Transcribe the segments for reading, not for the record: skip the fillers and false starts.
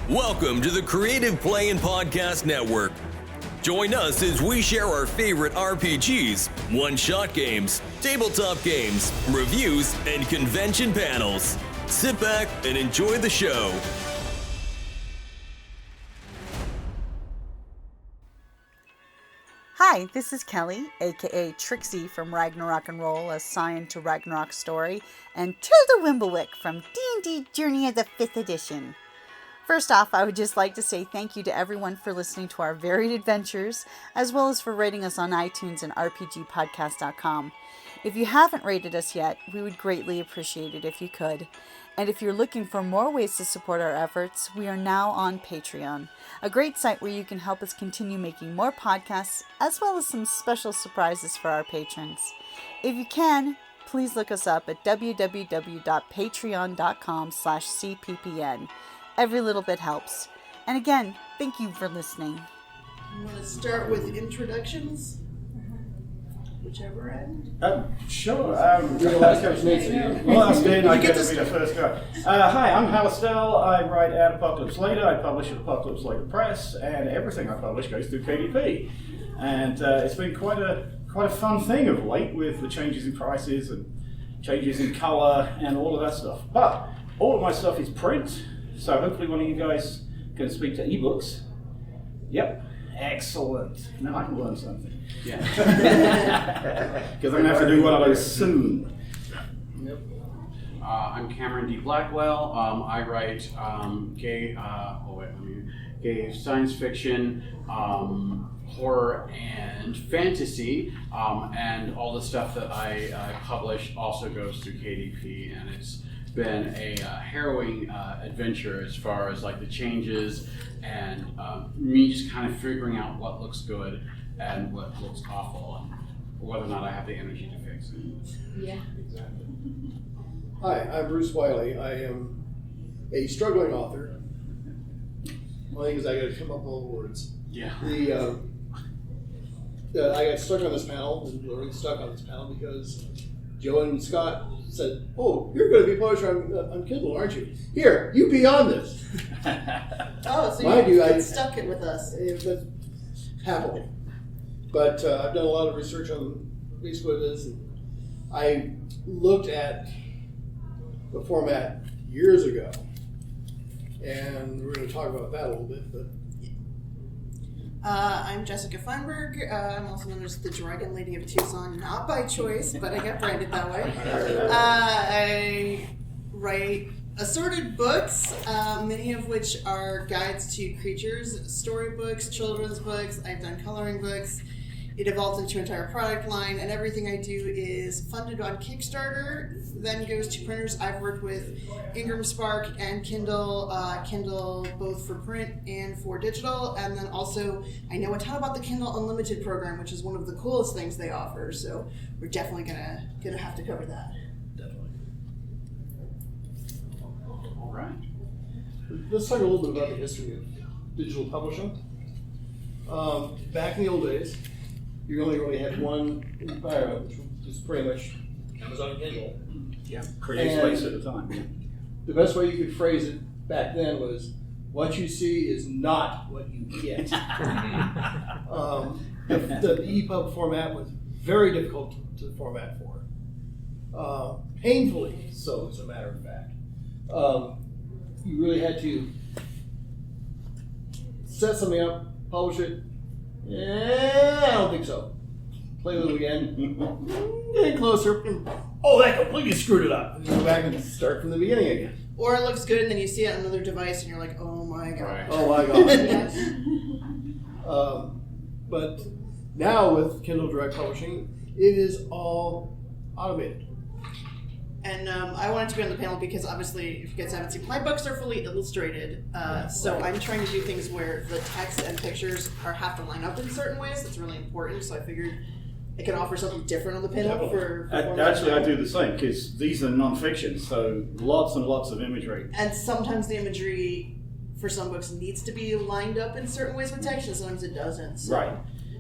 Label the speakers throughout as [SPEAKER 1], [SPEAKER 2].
[SPEAKER 1] Welcome to the Creative Play and Podcast Network. Join us as we share our favorite RPGs, one-shot games, tabletop games, reviews, and convention panels. Sit back and enjoy the show.
[SPEAKER 2] Hi, this is Kelly, aka Trixie from Ragnarok and Roll, assigned to Ragnarok Story, and Tilda Wimblewick from D&D Journey of the 5th Edition. First off, I would just like to say thank you to everyone for listening to our varied adventures, as well as for rating us on iTunes and RPGpodcast.com. If you haven't rated us yet, we would greatly appreciate it if you could. And if you're looking for more ways to support our efforts, we are now on Patreon, a great site where you can help us continue making more podcasts, as well as some special surprises for our patrons. If you can, please look us up at www.patreon.com/cppn. Every little bit helps. And again, thank you for listening.
[SPEAKER 3] I'm going to start with introductions. Whichever end.
[SPEAKER 4] Sure. Your last coach needs to. Last in, I get to be the first guy. Hi, I'm Halistel. I write at Apocalypse Later. I publish at Apocalypse Later Press, and everything I publish goes through KDP. And it's been quite a fun thing of late with the changes in prices and changes in color and all of that stuff. But all of my stuff is print. So hopefully one of you guys can speak to ebooks. Yep. Excellent. Now I can learn something. Yeah. Because I'm going to have to do one of those soon.
[SPEAKER 5] Yep. I'm Cameron D. Blackwell. I write gay science fiction, horror, and fantasy. And all the stuff that I publish also goes through KDP, and it's been a harrowing adventure as far as like the changes and me just kind of figuring out what looks good and what looks awful and whether or not I have the energy to fix it.
[SPEAKER 3] Yeah.
[SPEAKER 6] Exactly. Hi, I'm Bruce Wiley. I am a struggling author. One thing is I got to come up with all the words.
[SPEAKER 5] Yeah.
[SPEAKER 6] I got stuck on this panel, and we're stuck on this panel because Joe and Scott said, "Oh, you're going to be publisher on Kindle, aren't you? Here, you be on this."
[SPEAKER 3] Oh, so
[SPEAKER 6] Mind
[SPEAKER 3] you
[SPEAKER 6] you,
[SPEAKER 3] stuck it with us.
[SPEAKER 6] Happily. But I've done a lot of research on basically what it is. And I looked at the format years ago, and we're going to talk about that a little bit. But
[SPEAKER 3] I'm Jessica Feinberg. I'm also known as the Dragon Lady of Tucson, not by choice, but I got branded that way. I write assorted books, many of which are guides to creatures, storybooks, children's books. I've done coloring books. It evolved into an entire product line, and everything I do is funded on Kickstarter, then goes to printers. I've worked with Ingram Spark and Kindle, Kindle both for print and for digital, and then also I know a ton about the Kindle Unlimited program, which is one of the coolest things they offer, so we're definitely gonna have to cover that.
[SPEAKER 6] definitely.
[SPEAKER 5] All right.
[SPEAKER 6] Let's talk a little bit about the history of digital publishing. Back in the old days, you only really had one environment, which was pretty much Amazon and Kindle.
[SPEAKER 4] Yeah. Create space at a time.
[SPEAKER 6] The best way you could phrase it back then was, what you see is not what you get. The EPUB format was very difficult to format for. Painfully so, as a matter of fact. You really had to set something up, publish it. I don't think so. Play with it again. Getting closer. Oh, that completely screwed it up. And go back and start from the beginning again.
[SPEAKER 3] Or it looks good and then you see it on another device and you're like, oh my god.
[SPEAKER 5] Right.
[SPEAKER 6] Oh my god. But now with Kindle Direct Publishing, it is all automated.
[SPEAKER 3] And I wanted to be on the panel because obviously, if you guys haven't seen, my books are fully illustrated. So I'm trying to do things where the text and pictures have to line up in certain ways. That's really important. So I figured I can offer something different on the panel for
[SPEAKER 4] Actually, I do the same because these are non-fiction, so lots and lots of imagery.
[SPEAKER 3] And sometimes the imagery for some books needs to be lined up in certain ways with text, and sometimes it doesn't. So.
[SPEAKER 4] Right.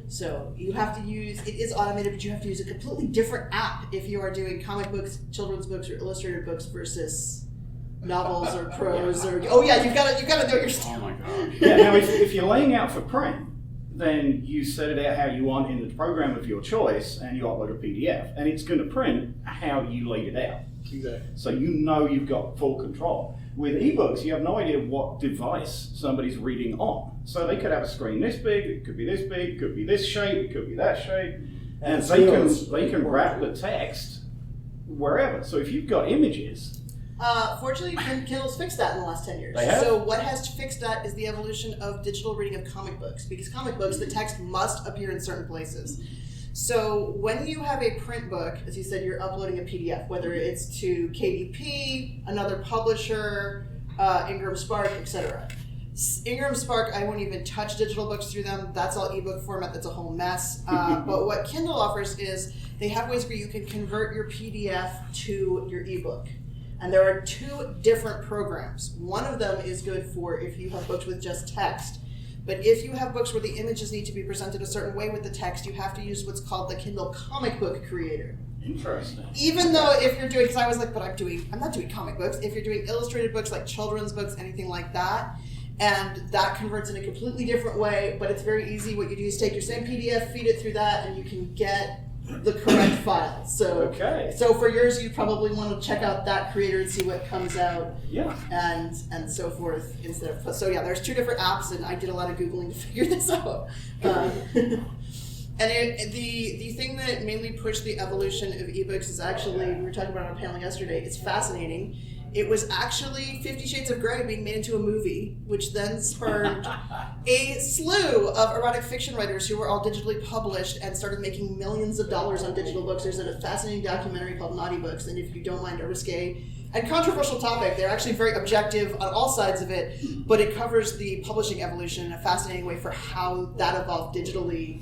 [SPEAKER 3] So you have to use, it is automated, but you have to use a completely different app if you are doing comic books, children's books, or illustrated books versus novels or prose or you gotta know your stuff.
[SPEAKER 5] Oh my god.
[SPEAKER 4] Yeah, now if you're laying out for print, then you set it out how you want in the program of your choice, and you upload a PDF, and it's going to print how you laid it out.
[SPEAKER 6] Exactly.
[SPEAKER 4] So you know you've got full control. With ebooks, you have no idea what device somebody's reading on. So they could have a screen this big, it could be this big, it could be this shape, it could be that shape, and they can wrap the text wherever. So if you've got images.
[SPEAKER 3] Fortunately, Kindle's fixed that in the last 10 years.
[SPEAKER 4] They have?
[SPEAKER 3] So what has fixed that is the evolution of digital reading of comic books. Because comic books, the text must appear in certain places. So when you have a print book, as you said, you're uploading a PDF, whether it's to KDP, another publisher, Ingram Spark, etc. Ingram Spark, I won't even touch digital books through them. That's all ebook format. That's a whole mess. But what Kindle offers is they have ways where you can convert your PDF to your ebook. And there are two different programs. One of them is good for if you have books with just text. But if you have books where the images need to be presented a certain way with the text, you have to use what's called the Kindle Comic Book Creator.
[SPEAKER 4] Interesting.
[SPEAKER 3] Even though if you're doing, because I was like, but I'm not doing comic books. If you're doing illustrated books like children's books, anything like that, and that converts in a completely different way, but it's very easy. What you do is take your same PDF, feed it through that, and you can get the correct file. So for yours, you probably want to check out that creator and see what comes out.
[SPEAKER 4] Yeah.
[SPEAKER 3] And so forth instead of there's two different apps, and I did a lot of Googling to figure this out. And the thing that mainly pushed the evolution of ebooks is actually, we were talking about it on a panel yesterday, it's fascinating. It was actually 50 Shades of Grey being made into a movie, which then spurred a slew of erotic fiction writers who were all digitally published and started making millions of dollars on digital books. There's a fascinating documentary called Naughty Books, and if you don't mind a risque and controversial topic, they're actually very objective on all sides of it, but it covers the publishing evolution in a fascinating way for how that evolved digitally.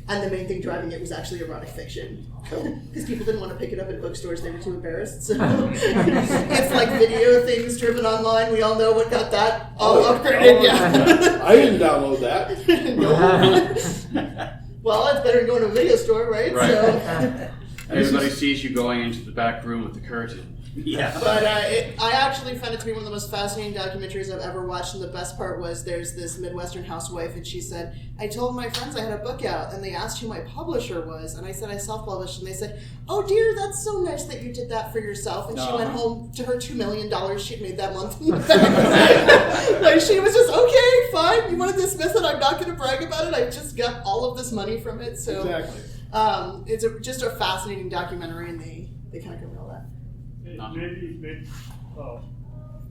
[SPEAKER 3] And the main thing driving it was actually erotic fiction. Because people didn't want to pick it up at bookstores, they were too embarrassed. So it's like video things driven online. We all know what got that all upgraded. Yeah.
[SPEAKER 6] I didn't download that.
[SPEAKER 3] Well, it's better than going to a video store, right? So.
[SPEAKER 5] Everybody sees you going into the back room with the curtain.
[SPEAKER 4] Yeah.
[SPEAKER 3] But I actually found it to be one of the most fascinating documentaries I've ever watched, and the best part was there's this Midwestern housewife, and she said, I told my friends I had a book out, and they asked who my publisher was, and I said I self-published, and they said, oh dear, that's so nice that you did that for yourself, and she went home to her $2 million she'd made that month. Like, she was just, okay, fine, you want to dismiss it, I'm not going to brag about it, I just got all of this money from it, so
[SPEAKER 6] Exactly.
[SPEAKER 3] It's just a fascinating documentary, and they kind of cover all that.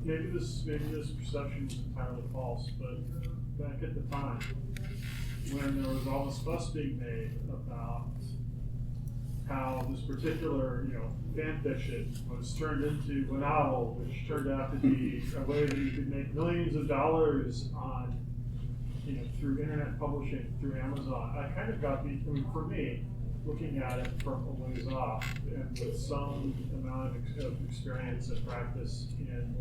[SPEAKER 7] Maybe this perception is entirely false, but back at the time when there was all this fuss being made about how this particular fan fiction was turned into a novel, which turned out to be a way that you could make millions of dollars on through internet publishing through Amazon, I kind of got for me, looking at it from a ways off and with some amount of experience and practice in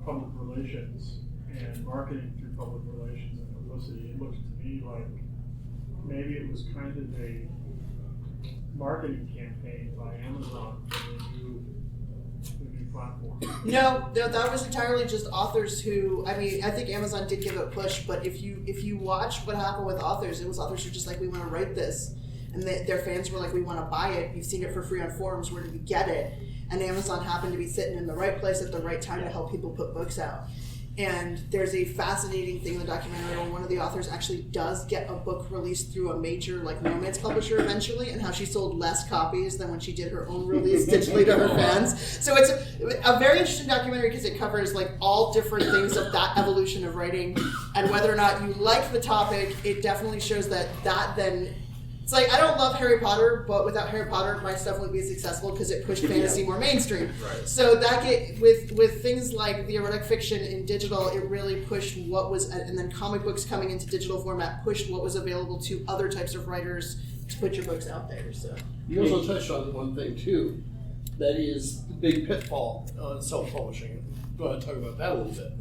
[SPEAKER 7] public relations and marketing through public relations and publicity, it looked to me like maybe it was kind of a marketing campaign by Amazon for the new platform.
[SPEAKER 3] No, that was entirely just authors who, I think Amazon did give it a push, but if you watch what happened with authors, it was authors who were just like, we want to write this. And their fans were like, we want to buy it. You've seen it for free on forums. Where do we get it? And Amazon happened to be sitting in the right place at the right time to help people put books out. And there's a fascinating thing in the documentary where one of the authors actually does get a book released through a major romance publisher eventually, and how she sold less copies than when she did her own release digitally to her fans. So it's a very interesting documentary because it covers all different things of that evolution of writing, and whether or not you like the topic, it definitely shows that then. It's I don't love Harry Potter, but without Harry Potter, my stuff wouldn't be successful because it pushed fantasy more mainstream.
[SPEAKER 5] Right.
[SPEAKER 3] So that with things like the erotic fiction in digital, it really pushed what was, and then comic books coming into digital format pushed what was available to other types of writers to put your books out there. So
[SPEAKER 6] You also touched on one thing too, that is the big pitfall on self-publishing. I want to talk about that a little bit.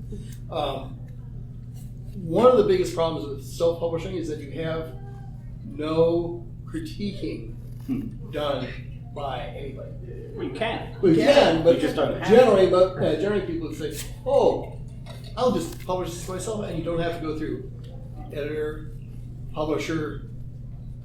[SPEAKER 6] One of the biggest problems with self-publishing is that you have no critiquing done by anybody.
[SPEAKER 4] Well, you can.
[SPEAKER 6] We can, but
[SPEAKER 4] you just don't have
[SPEAKER 6] generally people would say, "Oh, I'll just publish this myself," and you don't have to go through editor, publisher.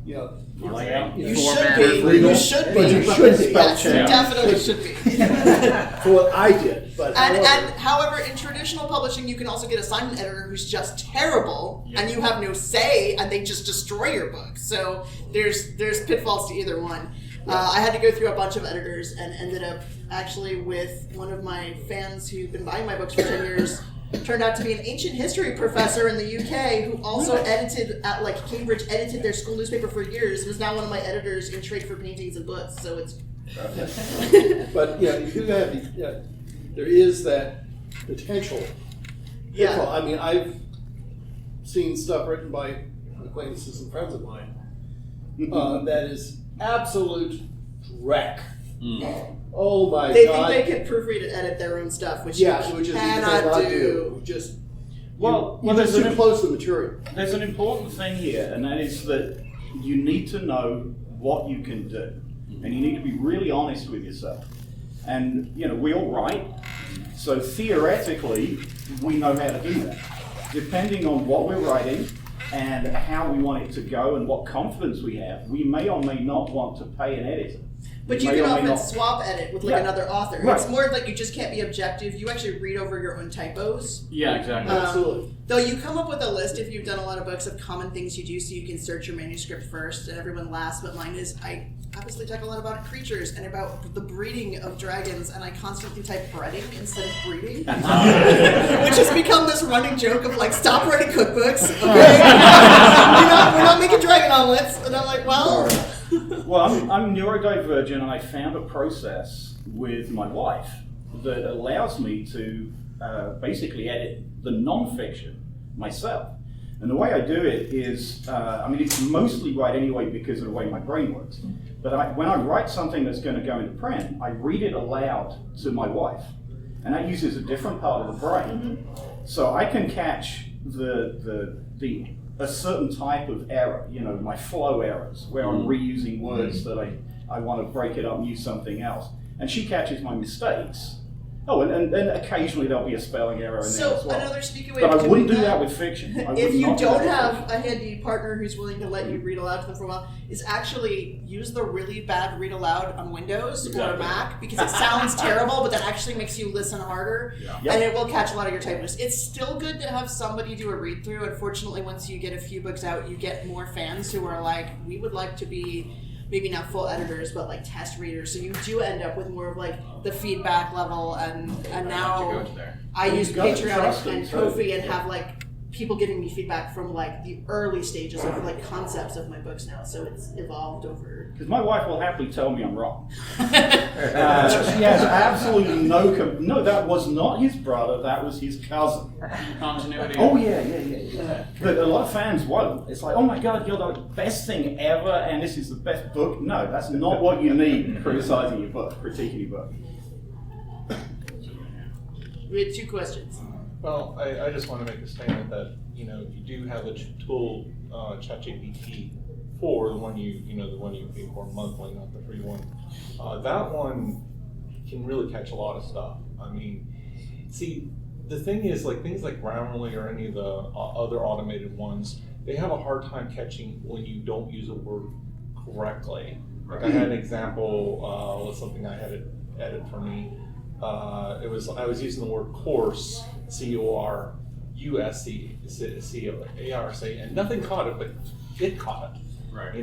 [SPEAKER 6] You know,
[SPEAKER 3] you should be. You should be. Yes, you definitely should be.
[SPEAKER 6] For what I did, but
[SPEAKER 3] however, in traditional publishing, you can also get assigned an editor who's just terrible, and you have no say, and they just destroy your book. So there's pitfalls to either one. I had to go through a bunch of editors and ended up actually with one of my fans who'd been buying my books for 10 years. Turned out to be an ancient history professor in the UK who also edited at Cambridge, edited their school newspaper for years, and is now one of my editors in trade for paintings and books. So it's.
[SPEAKER 6] But yeah, you do have there is that potential.
[SPEAKER 3] Yeah.
[SPEAKER 6] I mean, I've seen stuff written by acquaintances and friends of mine that is absolute wreck. Oh my
[SPEAKER 3] God!
[SPEAKER 6] God!
[SPEAKER 3] They think they can proofread and edit their own stuff, which you
[SPEAKER 6] which
[SPEAKER 3] cannot do.
[SPEAKER 6] Just
[SPEAKER 4] well,
[SPEAKER 6] you're just too close to the material.
[SPEAKER 4] There's an important thing here, and that is that you need to know what you can do, and you need to be really honest with yourself. And we all write, so theoretically we know how to do that. Depending on what we're writing and how we want it to go and what confidence we have, we may or may not want to pay an editor.
[SPEAKER 3] But you can often swap edit with another author.
[SPEAKER 4] Right.
[SPEAKER 3] It's more like you just can't be objective. You actually read over your own typos.
[SPEAKER 5] Yeah, exactly.
[SPEAKER 6] Absolutely.
[SPEAKER 3] Though you come up with a list if you've done a lot of books of common things you do, so you can search your manuscript first and everyone last. But mine is I obviously talk a lot about creatures and about the breeding of dragons, and I constantly type breeding instead of breeding, which has become this running joke of stop writing cookbooks. Okay, we're not making dragon omelets, and I'm like, well.
[SPEAKER 4] Well, I'm neurodivergent, and I found a process with my wife that allows me to basically edit the non-fiction myself. And the way I do it is, it's mostly right anyway because of the way my brain works. But when I write something that's going to go into print, I read it aloud to my wife. And that uses a different part of the brain. So I can catch a certain type of error, my flow errors, where I'm reusing words that I want to break it up and use something else. And she catches my mistakes. Oh, and occasionally there'll be a spelling error in there as well.
[SPEAKER 3] Another sneaky way
[SPEAKER 4] but
[SPEAKER 3] of
[SPEAKER 4] I wouldn't do that with fiction.
[SPEAKER 3] If you don't have a handy partner who's willing to let you read aloud to them for a while, is actually use the really bad read aloud on Windows or Mac, because it sounds terrible, but that actually makes you listen harder, and it will catch a lot of your typos. It's still good to have somebody do a read through. Unfortunately, once you get a few books out, you get more fans who are like, we would like to be maybe not full editors, but test readers. So you do end up with more of the feedback level, and now I use Patreon and Ko-fi and have people giving me feedback from the early stages of concepts of my books now. So it's evolved over.
[SPEAKER 4] Because my wife will happily tell me I'm wrong. She has absolutely no, that was not his brother, that was his cousin.
[SPEAKER 5] Continuity.
[SPEAKER 4] Oh yeah. But a lot of fans won't. It's like, oh my God, you're the best thing ever, and this is the best book. No, that's not what you need criticizing your book, critiquing your book.
[SPEAKER 3] We had 2 questions.
[SPEAKER 8] Well, I just want to make a statement that you do have a tool, ChatGPT 4, the one you pay for monthly, not the free one. That one can really catch a lot of stuff. I mean, see, the thing is, things like Grammarly or any of the other automated ones, they have a hard time catching when you don't use a word correctly. I had an example with something I had it edit for me. I was using the word course, CORUSC, and nothing caught it, but it caught it.
[SPEAKER 5] Right.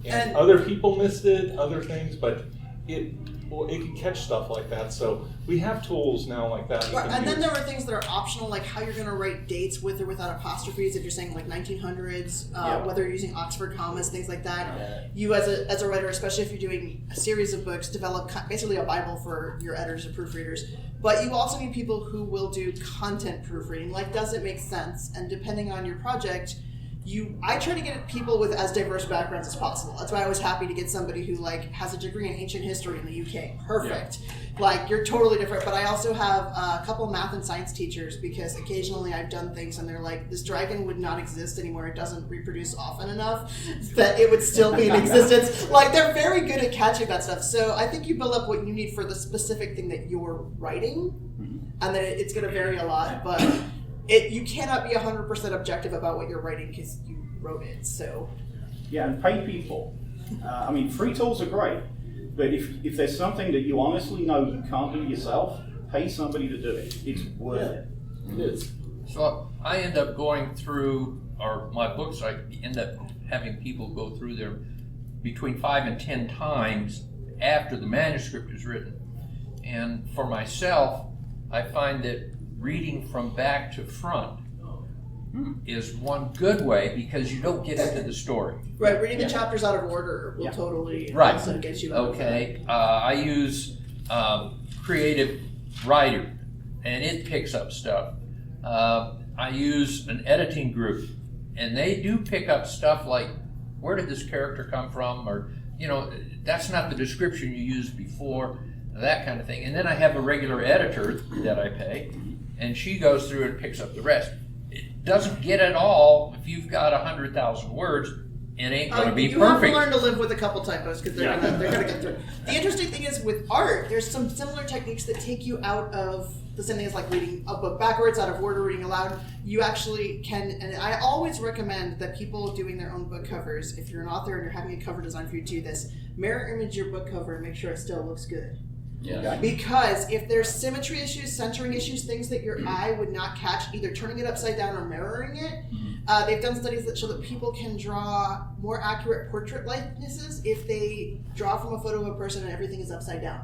[SPEAKER 8] And other people missed it, other things, but it can catch stuff like that. So we have tools now like that.
[SPEAKER 3] Right. And then there are things that are optional, like how you're going to write dates with or without apostrophes. If you're saying 1900s, whether you're using Oxford commas, things like that. Yeah. You as a writer, especially if you're doing a series of books, develop basically a Bible for your editors and proofreaders. But you also need people who will do content proofreading. Does it make sense? And depending on your project, I try to get people with as diverse backgrounds as possible. That's why I was happy to get somebody who like has a degree in ancient history in the UK. Perfect. Yeah. Like you're totally different. But I also have a couple math and science teachers because occasionally I've done things and they're like, this dragon would not exist anymore. It doesn't reproduce often enough that it would still be in existence. Like they're very good at catching that stuff. So I think you build up what you need for the specific thing that you're writing, and then it's going to vary a lot. But you cannot be 100% objective about what you're writing because you wrote it. So
[SPEAKER 4] yeah, and pay people. I mean, free tools are great, but if there's something that you honestly know you can't do yourself, pay somebody to do it. It's worth it.
[SPEAKER 6] It is.
[SPEAKER 9] So I end up going through, or my books, I end up having people go through them between 5 and 10 times after the manuscript is written. And for myself, I find that reading from back to front is one good way because you don't get into the story.
[SPEAKER 3] Right, reading the chapters out of order will totally
[SPEAKER 9] right.
[SPEAKER 3] also get you out
[SPEAKER 9] Okay, I use Creative Writer, and it picks up stuff. I use an editing group, and they do pick up stuff like, where did this character come from? Or, you know, that's not the description you used before, that kind of thing. And then I have a regular editor that I pay, and she goes through and picks up the rest. It doesn't get it all. If you've got 100,000 words, it ain't going to be
[SPEAKER 3] you
[SPEAKER 9] perfect.
[SPEAKER 3] You have to learn to live with a couple typos because they're gonna get through. The interesting thing is with art, there's some similar techniques that take you out of the same thing as like reading a book backwards, out of order, reading aloud. You actually can, and I always recommend that people doing their own book covers, if you're an author and you're having a cover design for you to do this, mirror image your book cover and make sure it still looks good.
[SPEAKER 9] Yeah.
[SPEAKER 3] Because if there's symmetry issues, centering issues, things that your eye would not catch, either turning it upside down or mirroring it, they've done studies that show that people can draw more accurate portrait likenesses if they draw from a photo of a person and everything is upside down.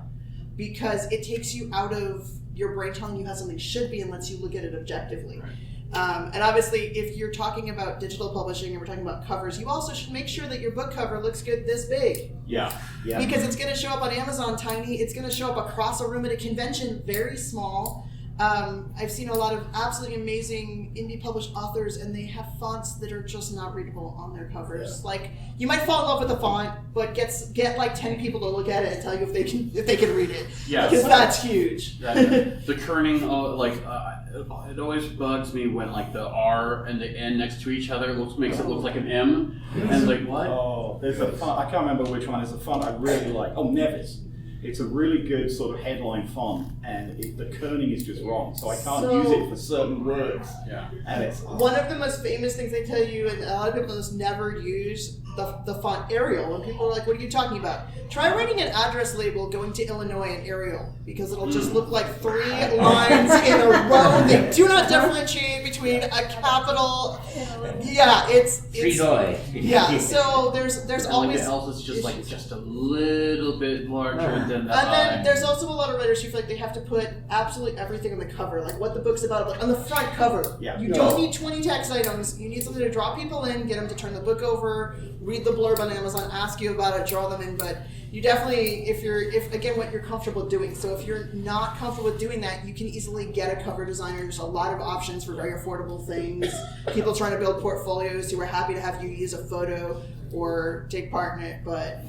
[SPEAKER 3] Because it takes you out of your brain telling you how something should be and lets you look at it objectively. Right. And obviously, if you're talking about digital publishing and we're talking about covers, you also should make sure that your book cover looks good this big.
[SPEAKER 4] Yeah.
[SPEAKER 3] Because it's going to show up on Amazon tiny. It's going to show up across a room at a convention very small. I've seen a lot of absolutely amazing indie published authors, and they have fonts that are just not readable on their covers. Yeah. Like, you might fall in love with the font, but get like 10 people to look at it and tell you if they can read it. Yeah, because that's huge.
[SPEAKER 5] The kerning, it always bugs me when like the R and the N next to each other makes it look like an M, and it's like what?
[SPEAKER 4] Oh, there's a font. I can't remember which one. There's a font I really like. Oh, Nevis. It's a really good sort of headline font, and the kerning is just wrong, so I can't use it for certain words.
[SPEAKER 5] Yeah.
[SPEAKER 4] And it's
[SPEAKER 3] one of the most famous things they tell you, and a lot of people just never use the font Arial. When people are like, "What are you talking about?" Try writing an address label going to Illinois in Arial, because it'll just look like 3 lines in a row. They do not differentiate between a capital. Yeah, it's yeah. So there's always
[SPEAKER 5] like the else is just like just a little bit larger than the
[SPEAKER 3] And then there's also a lot of writers who feel like they have to put absolutely everything on the cover, like what the book's about, like on the front cover.
[SPEAKER 4] Yeah.
[SPEAKER 3] You don't need 20 text items. You need something to draw people in, get them to turn the book over, read the blurb on Amazon, ask you about it, draw them in. But you definitely, if again, what you're comfortable doing. So if you're not comfortable with doing that, you can easily get a cover designer. There's a lot of options for very affordable things. People trying to build portfolios who are happy to have you use a photo or take part in it. But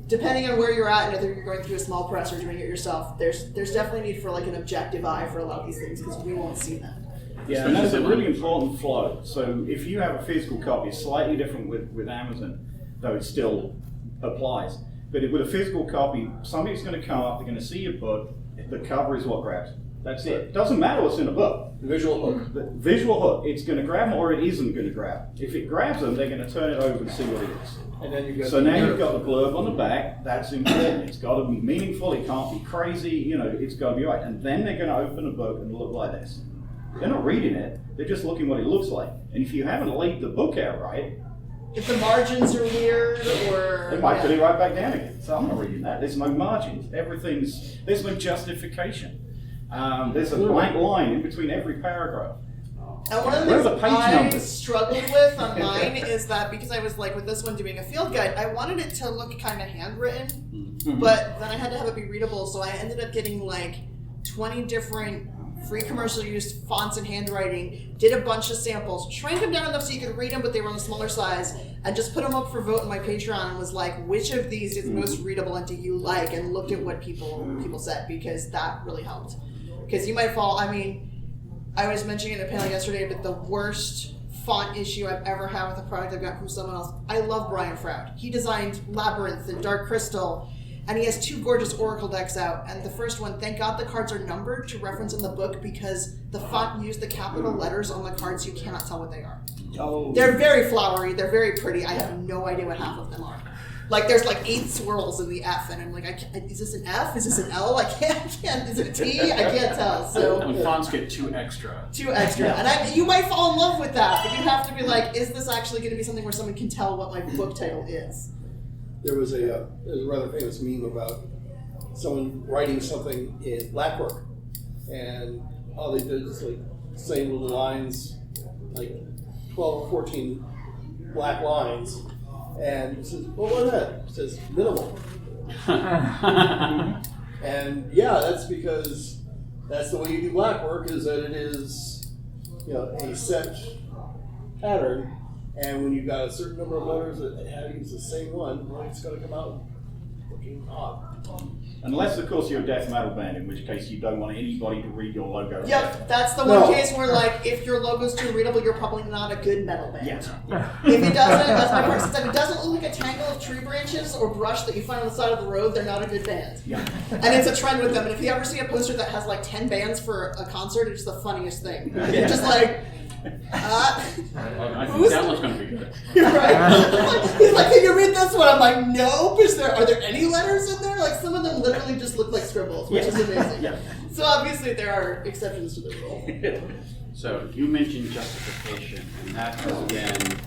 [SPEAKER 3] depending on where you're at, and whether you're going through a small press or doing it yourself, there's definitely need for like an objective eye for a lot of these things because we won't see them.
[SPEAKER 4] Yeah, and that's a really important flow. So if you have a physical copy, it's slightly different with Amazon, though it still applies. But with a physical copy, somebody's going to come up, they're going to see your book, the cover is what grabs them. That's it. It doesn't matter what's in the book.
[SPEAKER 6] The visual hook.
[SPEAKER 4] The visual hook, it's going to grab them or it isn't going to grab them. If it grabs them, they're going to turn it over and see what it is.
[SPEAKER 6] And then you've got
[SPEAKER 4] so now you've got the blurb on the back, that's important. It's got to be meaningful, it can't be crazy, it's got to be right. And then they're going to open a book and look like this. They're not reading it, they're just looking what it looks like. And if you haven't laid the book out right,
[SPEAKER 3] if the margins are weird or...
[SPEAKER 4] It might put it right back down again. So I'm not reading that. There's no margins. There's no justification. There's a blank line in between every paragraph.
[SPEAKER 3] And one of the things I struggled with on mine is that because I was like with this one doing a field guide, I wanted it to look kind of handwritten, but then I had to have it be readable, so I ended up getting like 20 different free commercial use fonts and handwriting, did a bunch of samples, shrank them down enough so you could read them, but they were on a smaller size, and just put them up for vote on my Patreon and was like, which of these is most readable and do you like? And looked at what people said, because that really helped. Because you might fall, I mean, I was mentioning in a panel yesterday, but the worst font issue I've ever had with a product I've got from someone else. I love Brian Froud. He designed Labyrinth and Dark Crystal, and he has 2 gorgeous Oracle decks out. And the first one, thank God the cards are numbered to reference in the book, because the font used the capital letters on the cards, you cannot tell what they are.
[SPEAKER 4] Oh.
[SPEAKER 3] They're very flowery, they're very pretty. I have no idea what half of them are. Like, there's like 8 swirls in the F, and I'm like, is this an F? Is this an L? I can't, is it a T? I can't tell. So
[SPEAKER 5] When fonts get too extra.
[SPEAKER 3] And you might fall in love with that, but you have to be like, is this actually going to be something where someone can tell what my book title is?
[SPEAKER 6] There was a rather famous meme about someone writing something in Blackwork, and all they did is like same little lines, like 12 or 14 black lines, and it says, "What was that?" It says minimal. And yeah, that's because that's the way you do Blackwork, is that it is, a set pattern. And when you've got a certain number of letters that have to use the same one, well, it's going to come out looking odd.
[SPEAKER 4] Unless, of course, you're a death metal band, in which case you don't want anybody to read your logo.
[SPEAKER 3] Yep, that's the one case where, like, if your logo's too readable, you're probably not a good metal band.
[SPEAKER 4] Yes.
[SPEAKER 3] If it doesn't, that's my person said, if it doesn't look like a tangle of tree branches or brush that you find on the side of the road, they're not a good band.
[SPEAKER 4] Yeah.
[SPEAKER 3] And it's a trend with them. And if you ever see a poster that has like 10 bands for a concert, it's the funniest thing. You're just like,
[SPEAKER 5] I think that one's going to be good.
[SPEAKER 3] You're right. He's like, can you read this one? I'm like, nope. Are there any letters in there? Like, some of them literally just look like scribbles, which is amazing.
[SPEAKER 4] Yeah.
[SPEAKER 3] So obviously there are exceptions to the rule.
[SPEAKER 5] So you mentioned justification, and that has been,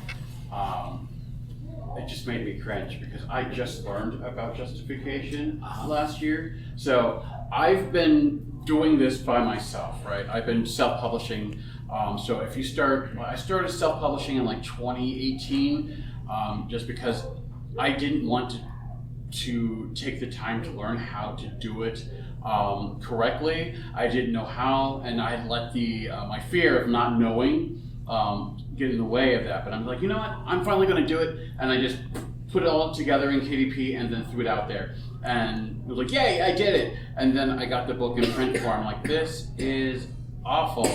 [SPEAKER 5] it just made me cringe, because I just learned about justification last year. So I've been doing this by myself, right? I've been self-publishing. So if you I started self-publishing in like 2018, just because I didn't want to take the time to learn how to do it correctly. I didn't know how, and I let my fear of not knowing get in the way of that. But I'm like, you know what? I'm finally going to do it, and I just put it all together in KDP and then threw it out there. And it was like, yay, I did it! And then I got the book in print form. Like, this is awful.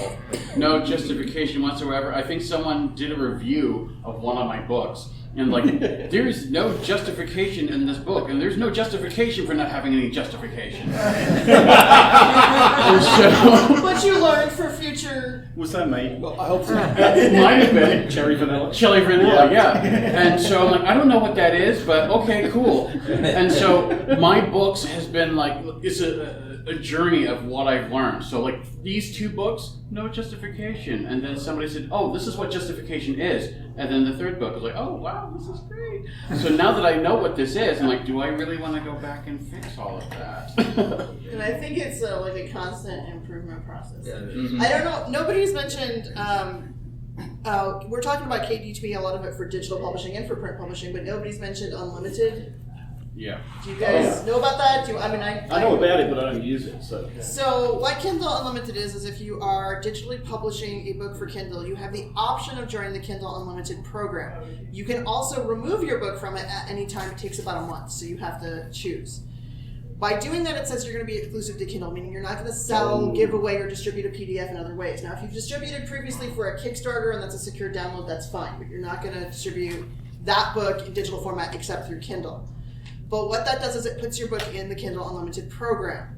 [SPEAKER 5] No justification whatsoever. I think someone did a review of one of my books, and like, there's no justification in this book, and there's no justification for not having any justification.
[SPEAKER 3] But you learned for future.
[SPEAKER 4] Was that me?
[SPEAKER 6] Well, I hope so.
[SPEAKER 5] It might have been.
[SPEAKER 4] Cherry vanilla?
[SPEAKER 5] Cherry vanilla, yeah. And so I'm like, I don't know what that is, but okay, cool. And so my books has been like, it's a journey of what I've learned. So like these 2 books, no justification. And then somebody said, oh, this is what justification is. And then the 3rd book was like, oh, wow, this is great. So now that I know what this is, I'm like, do I really want to go back and fix all of that?
[SPEAKER 3] And I think it's like a constant improvement process.
[SPEAKER 10] Yeah,
[SPEAKER 3] I don't know, nobody's mentioned, we're talking about KDP, a lot of it for digital publishing and for print publishing, but nobody's mentioned Unlimited.
[SPEAKER 5] Yeah.
[SPEAKER 3] Do you guys know about that? I
[SPEAKER 4] know about it, but I don't use it.
[SPEAKER 3] So what Kindle Unlimited is if you are digitally publishing a book for Kindle, you have the option of joining the Kindle Unlimited program. You can also remove your book from it at any time. It takes about a month, so you have to choose. By doing that, it says you're going to be exclusive to Kindle, meaning you're not going to sell, give away, or distribute a PDF in other ways. Now, if you've distributed previously for a Kickstarter and that's a secure download, that's fine, but you're not going to distribute that book in digital format except through Kindle. But what that does is it puts your book in the Kindle Unlimited program.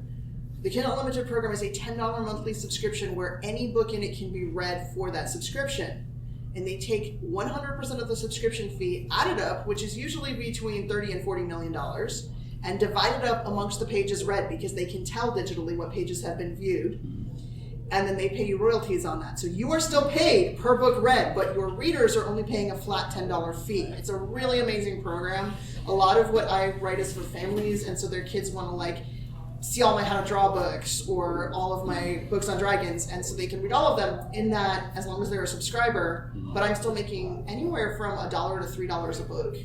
[SPEAKER 3] The Kindle Unlimited program is a $10 monthly subscription where any book in it can be read for that subscription. And they take 100% of the subscription fee, add it up, which is usually between $30 and $40 million, and divide it up amongst the pages read, because they can tell digitally what pages have been viewed. And then they pay you royalties on that. So you are still paid per book read, but your readers are only paying a flat $10 fee. It's a really amazing program. A lot of what I write is for families, and so their kids want to see all my how to draw books or all of my books on dragons, and so they can read all of them in that, as long as they're a subscriber. But I'm still making anywhere from $1 to $3 a book.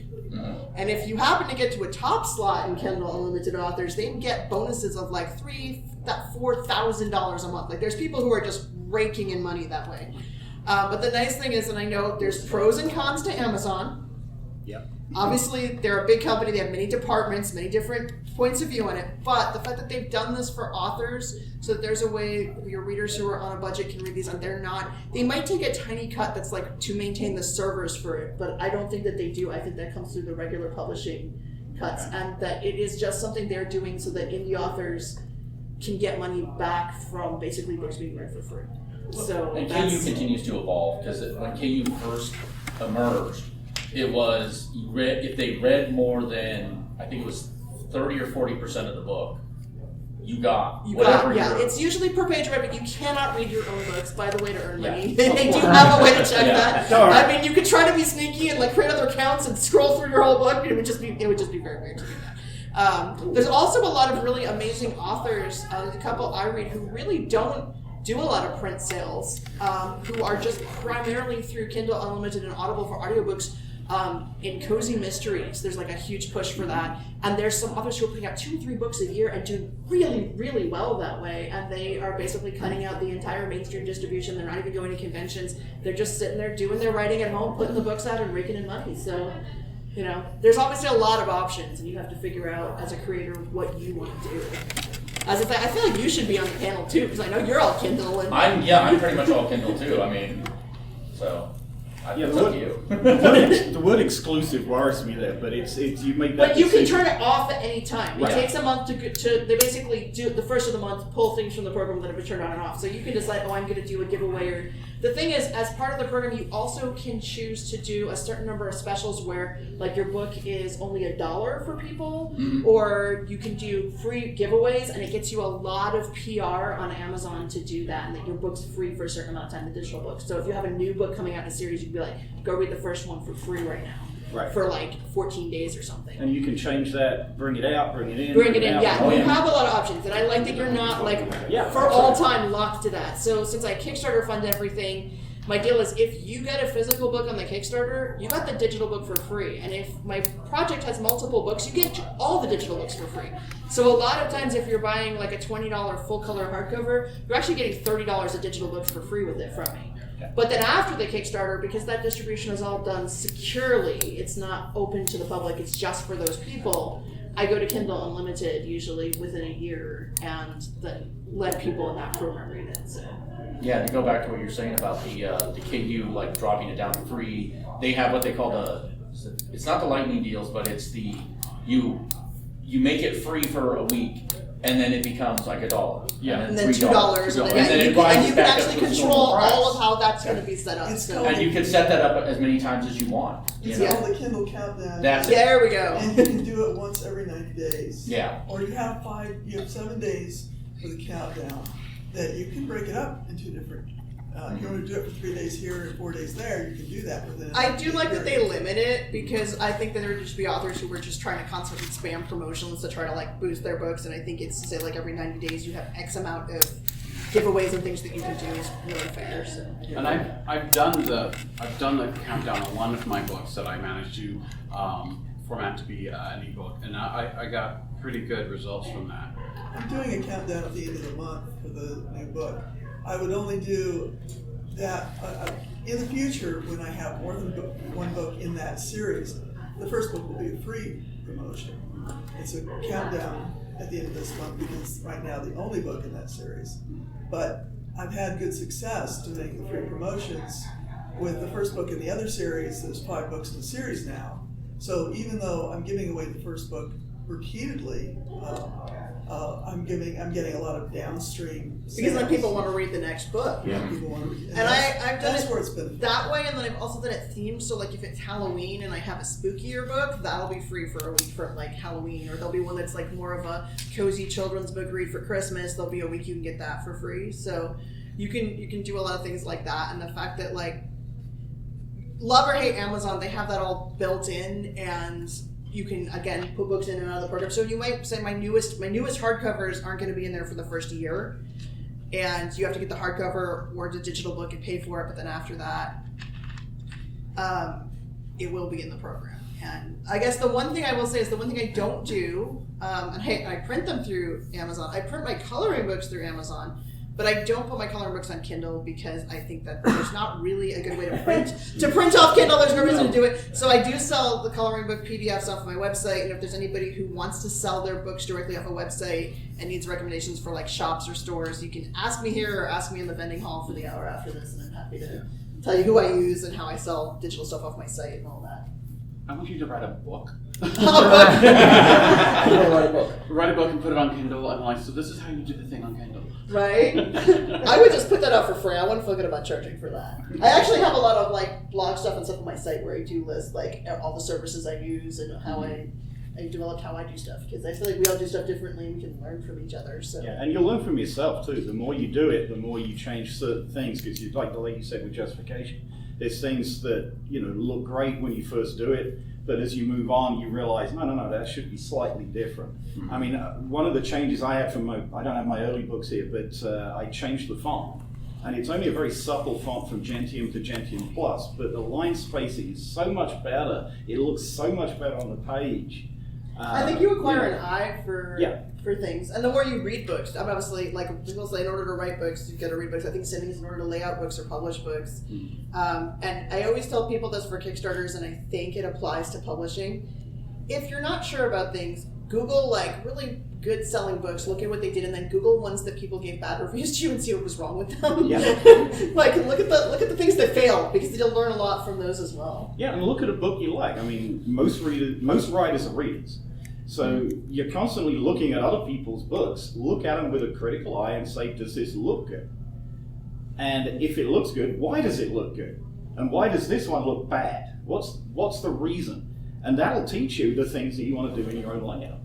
[SPEAKER 3] And if you happen to get to a top slot in Kindle Unlimited authors, they get bonuses of like $4,000 a month. Like there's people who are just raking in money that way. But the nice thing is, and I know there's pros and cons to Amazon.
[SPEAKER 4] Yep.
[SPEAKER 3] Obviously, they're a big company. They have many departments, many different points of view on it. But the fact that they've done this for authors, so that there's a way your readers who are on a budget can read these, and they might take a tiny cut that's like to maintain the servers for it, but I don't think that they do. I think that comes through the regular publishing cuts, and that it is just something they're doing so that indie authors can get money back from basically books being read for free. So
[SPEAKER 10] and KU continues to evolve, because when KU first emerged, it was if they read more than, I think it was 30 or 40% of the book, you got whatever.
[SPEAKER 3] It's usually per page read, but you cannot read your own books, by the way, to earn money. They do have a way to check that. I mean, you could try to be sneaky and like create other accounts and scroll through your whole book, but it would just be very weird to do that. There's also a lot of really amazing authors. There's a couple I read who really don't do a lot of print sales, who are just primarily through Kindle Unlimited and Audible for audiobooks. In cozy mysteries, there's like a huge push for that, and there's some authors who are putting out 2 or 3 books a year and doing really, really well that way, and they are basically cutting out the entire mainstream distribution. They're not even going to conventions. They're just sitting there doing their writing at home, putting the books out and raking in money. So, you know, there's obviously a lot of options, and you have to figure out as a creator what you want to do. As I feel like you should be on the panel too, because I know you're all Kindle. And
[SPEAKER 10] I'm pretty much all Kindle too. I mean, so.
[SPEAKER 4] The Wood exclusive worries me that, but it's you make that.
[SPEAKER 3] But you can turn it off at any time. It
[SPEAKER 4] Right.
[SPEAKER 3] takes a month to they basically do the first of the month, pull things from the program that have been turned on and off. So you can decide, I'm going to do a giveaway. Or the thing is, as part of the program, you also can choose to do a certain number of specials where, like, your book is only $1 for people, or you can do free giveaways, and it gets you a lot of PR on Amazon to do that, and that your book's free for a certain amount of time, the digital book. So if you have a new book coming out in a series, you can be like, go read the first one for free right now.
[SPEAKER 4] Right.
[SPEAKER 3] For like 14 days or something.
[SPEAKER 4] And you can change that, bring it out, bring it in.
[SPEAKER 3] Yeah.
[SPEAKER 4] Out.
[SPEAKER 3] You have a lot of options, and I like that you're not like for all time locked to that. So since I Kickstarter fund everything, my deal is if you get a physical book on the Kickstarter, you got the digital book for free. And if my project has multiple books, you get all the digital books for free. So a lot of times if you're buying like a $20 full color hardcover, you're actually getting $30 of digital books for free with it from me. But then after the Kickstarter, because that distribution is all done securely, it's not open to the public, it's just for those people, I go to Kindle Unlimited usually within a year and then let people in that program read it. So.
[SPEAKER 10] Yeah, to go back to what you're saying about the KU like dropping it down to free, they have what they call it's not the lightning deals, but it's the you make it free for a week. And then it becomes like $1.
[SPEAKER 4] Yeah.
[SPEAKER 3] And then $2. And then you can actually control all of how that's going to be set up.
[SPEAKER 10] And you can set that up as many times as you want.
[SPEAKER 11] It's called the Kindle Countdown.
[SPEAKER 3] There we go.
[SPEAKER 11] And you can do it once every 90 days.
[SPEAKER 10] Yeah.
[SPEAKER 11] Or you have 7 days for the countdown that you can break it up into different. If you want to do it for 3 days here and 4 days there, you can do that within.
[SPEAKER 3] I do like that they limit it, because I think that there would just be authors who were just trying to constantly spam promotions to try to like boost their books, and I think it's to say like every 90 days you have X amount of giveaways and things that you can do is really fair. So.
[SPEAKER 5] And I've done the countdown on one of my books that I managed to format to be an ebook, and I got pretty good results from that.
[SPEAKER 11] I'm doing a countdown at the end of the month for the new book. I would only do that in the future when I have more than one book in that series. The first book will be a free promotion. It's a countdown at the end of this month because right now the only book in that series. But I've had good success doing the free promotions with the first book in the other series. There's 5 books in the series now. So even though I'm giving away the first book repeatedly, I'm getting a lot of downstream sales.
[SPEAKER 3] Because then people want to read the next book.
[SPEAKER 11] Yeah, people want to read.
[SPEAKER 3] And I've done
[SPEAKER 11] that's
[SPEAKER 3] it
[SPEAKER 11] where it's been
[SPEAKER 3] that way, and then I've also done it themed. So like if it's Halloween and I have a spookier book, that'll be free for a week for like Halloween. Or there'll be one that's like more of a cozy children's book read for Christmas. There'll be a week you can get that for free. So you can do a lot of things like that. And the fact that like love or hate Amazon, they have that all built in, and you can again put books in and out of the program. So you might say my newest hardcovers aren't going to be in there for the first year, and you have to get the hardcover or the digital book and pay for it. But then after that, it will be in the program. And I guess the one thing I will say is the one thing I don't do, and I print them through Amazon. I print my coloring books through Amazon. But I don't put my coloring books on Kindle because I think that there's not really a good way to print off Kindle. There's no reason to do it. So I do sell the coloring book PDFs off of my website. And if there's anybody who wants to sell their books directly off a website and needs recommendations for like shops or stores, you can ask me here or ask me in the vending hall for the hour after this, and I'm happy to tell you who I use and how I sell digital stuff off my site and all that.
[SPEAKER 5] I want you to write a book.
[SPEAKER 10] Write a book.
[SPEAKER 5] Write a book and put it on Kindle. And like, so this is how you do the thing on Kindle.
[SPEAKER 3] Right? I would just put that out for free. I wouldn't feel good about charging for that. I actually have a lot of like blog stuff and stuff on my site where I do list like all the services I use and how I developed how I do stuff, because I feel like we all do stuff differently and we can learn from each other. So
[SPEAKER 4] yeah, and you'll learn from yourself too. The more you do it, the more you change certain things, because you like you said with justification. There's things that look great when you first do it, but as you move on, you realize no, that should be slightly different. I mean, one of the changes I had from I don't have my early books here, but I changed the font, and it's only a very subtle font from Gentium to Gentium Plus, but the line spacing is so much better. It looks so much better on the page.
[SPEAKER 3] I think you acquire an eye for things, and the more you read books, I'm obviously like people say, in order to write books, you've got to read books. I think same thing is in order to lay out books or publish books. And I always tell people this for Kickstarters, and I think it applies to publishing. If you're not sure about things, Google like really good selling books, look at what they did, and then Google ones that people gave bad reviews to and see what was wrong with them. Yeah. Like look at the things that fail, because you'll learn a lot from those as well.
[SPEAKER 4] Yeah, and look at a book you like. I mean, most writers are readers. So you're constantly looking at other people's books. Look at them with a critical eye and say, does this look good? And if it looks good, why does it look good? And why does this one look bad? What's the reason? And that'll teach you the things that you want to do in your own layout.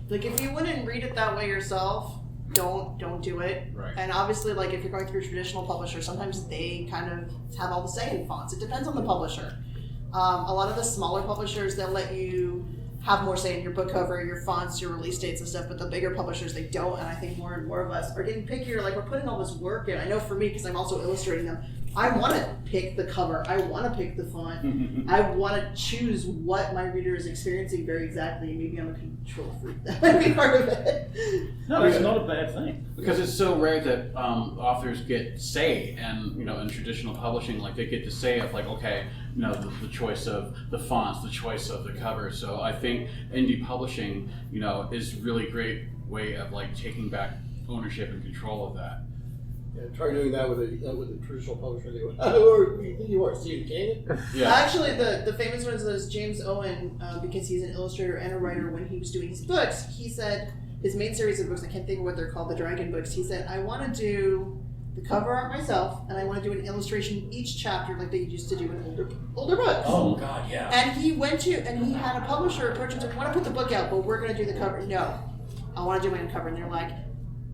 [SPEAKER 3] Like if you wouldn't read it that way yourself, don't do it.
[SPEAKER 5] Right.
[SPEAKER 3] And obviously, like if you're going through a traditional publisher, sometimes they kind of have all the say in fonts. It depends on the publisher. A lot of the smaller publishers, they'll let you have more say in your book cover, your fonts, your release dates and stuff, but the bigger publishers, they don't, and I think more and more of us are getting pickier. Like, we're putting all this work in. I know for me, because I'm also illustrating them, I want to pick the cover. I want to pick the font. I want to choose what my reader is experiencing very exactly. Maybe I'm a control freak. That might be part of it.
[SPEAKER 4] No, it's not a bad thing.
[SPEAKER 5] Because it's so rare that authors get say, and in traditional publishing, like they get to say of like, okay, the choice of the fonts, the choice of the cover. So I think indie publishing, is really great way of like taking back ownership and control of that.
[SPEAKER 6] Yeah, try doing that with a traditional publisher. Or you are Stephen King.
[SPEAKER 5] Yeah.
[SPEAKER 3] Actually, the famous one is James Owen, because he's an illustrator and a writer. When he was doing his books, he said his main series of books, I can't think of what they're called, the Dragon books. He said, I want to do the cover art myself, and I want to do an illustration each chapter like they used to do in older books.
[SPEAKER 10] Oh God, yeah.
[SPEAKER 3] And he he had a publisher approach him and said, I want to put the book out, but we're going to do the cover. No, I want to do my own cover. And they're like,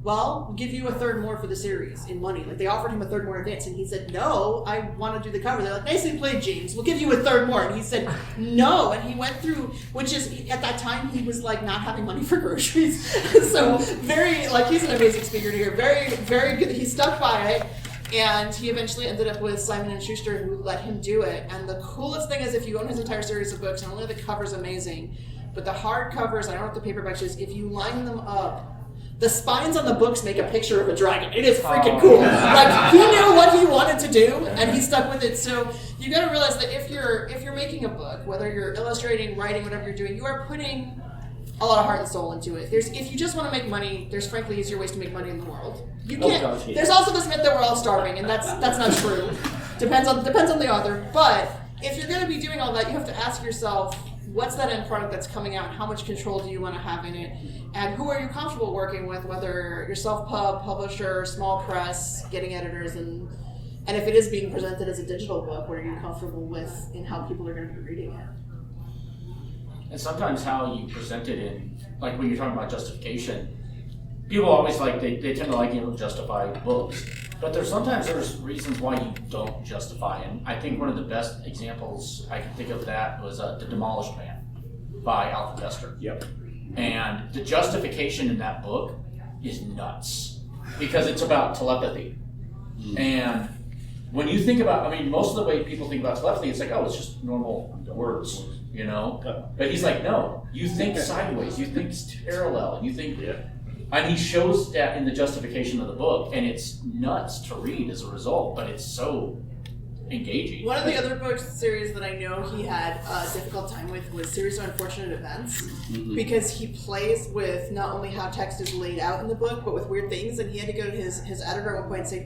[SPEAKER 3] well, we'll give you a third more for the series in money. Like, they offered him a third more in advance, and he said, no, I want to do the cover. They're like, nicely played, James. We'll give you a third more. And he said, no. And he went through, which is, at that time, he was, like, not having money for groceries. So, he's an amazing speaker to hear. Very, very good. He stuck by it. And he eventually ended up with Simon & Schuster, who let him do it. And the coolest thing is, if you own his entire series of books, not only are the covers amazing, but the hard covers, I don't know what the paperbacks is, if you line them up, the spines on the books make a picture of a dragon. It is freaking cool. Like, he knew what he wanted to do, and he stuck with it. So you got to realize that if you're making a book, whether you're illustrating, writing, whatever you're doing, you are putting a lot of heart and soul into it. If you just want to make money, there's frankly easier ways to make money in the world. You can't. There's also this myth that we're all starving, and that's not true. Depends on the author. But if you're going to be doing all that, you have to ask yourself, what's that end product that's coming out? How much control do you want to have in it? And who are you comfortable working with, whether you're self-pub, publisher, small press, getting editors, and if it is being presented as a digital book, what are you comfortable with in how people are going to be reading it?
[SPEAKER 10] And sometimes how you present it in, like when you're talking about justification, people always they tend to like justify books. But there's reasons why you don't justify. And I think one of the best examples I can think of that was The Demolished Man. by Alpha Tester.
[SPEAKER 4] Yep.
[SPEAKER 10] And the justification in that book is nuts because it's about telepathy. And when you think about, I mean, most of the way people think about telepathy, it's like, oh, it's just normal words, you know? But he's like, no, you think sideways, you think parallel, and you think, and he shows that in the justification of the book, and it's nuts to read as a result, but it's so engaging.
[SPEAKER 3] One of the other books series that I know he had a difficult time with was Series of Unfortunate Events, because he plays with not only how text is laid out in the book, but with weird things, and he had to go to his editor at one point and say,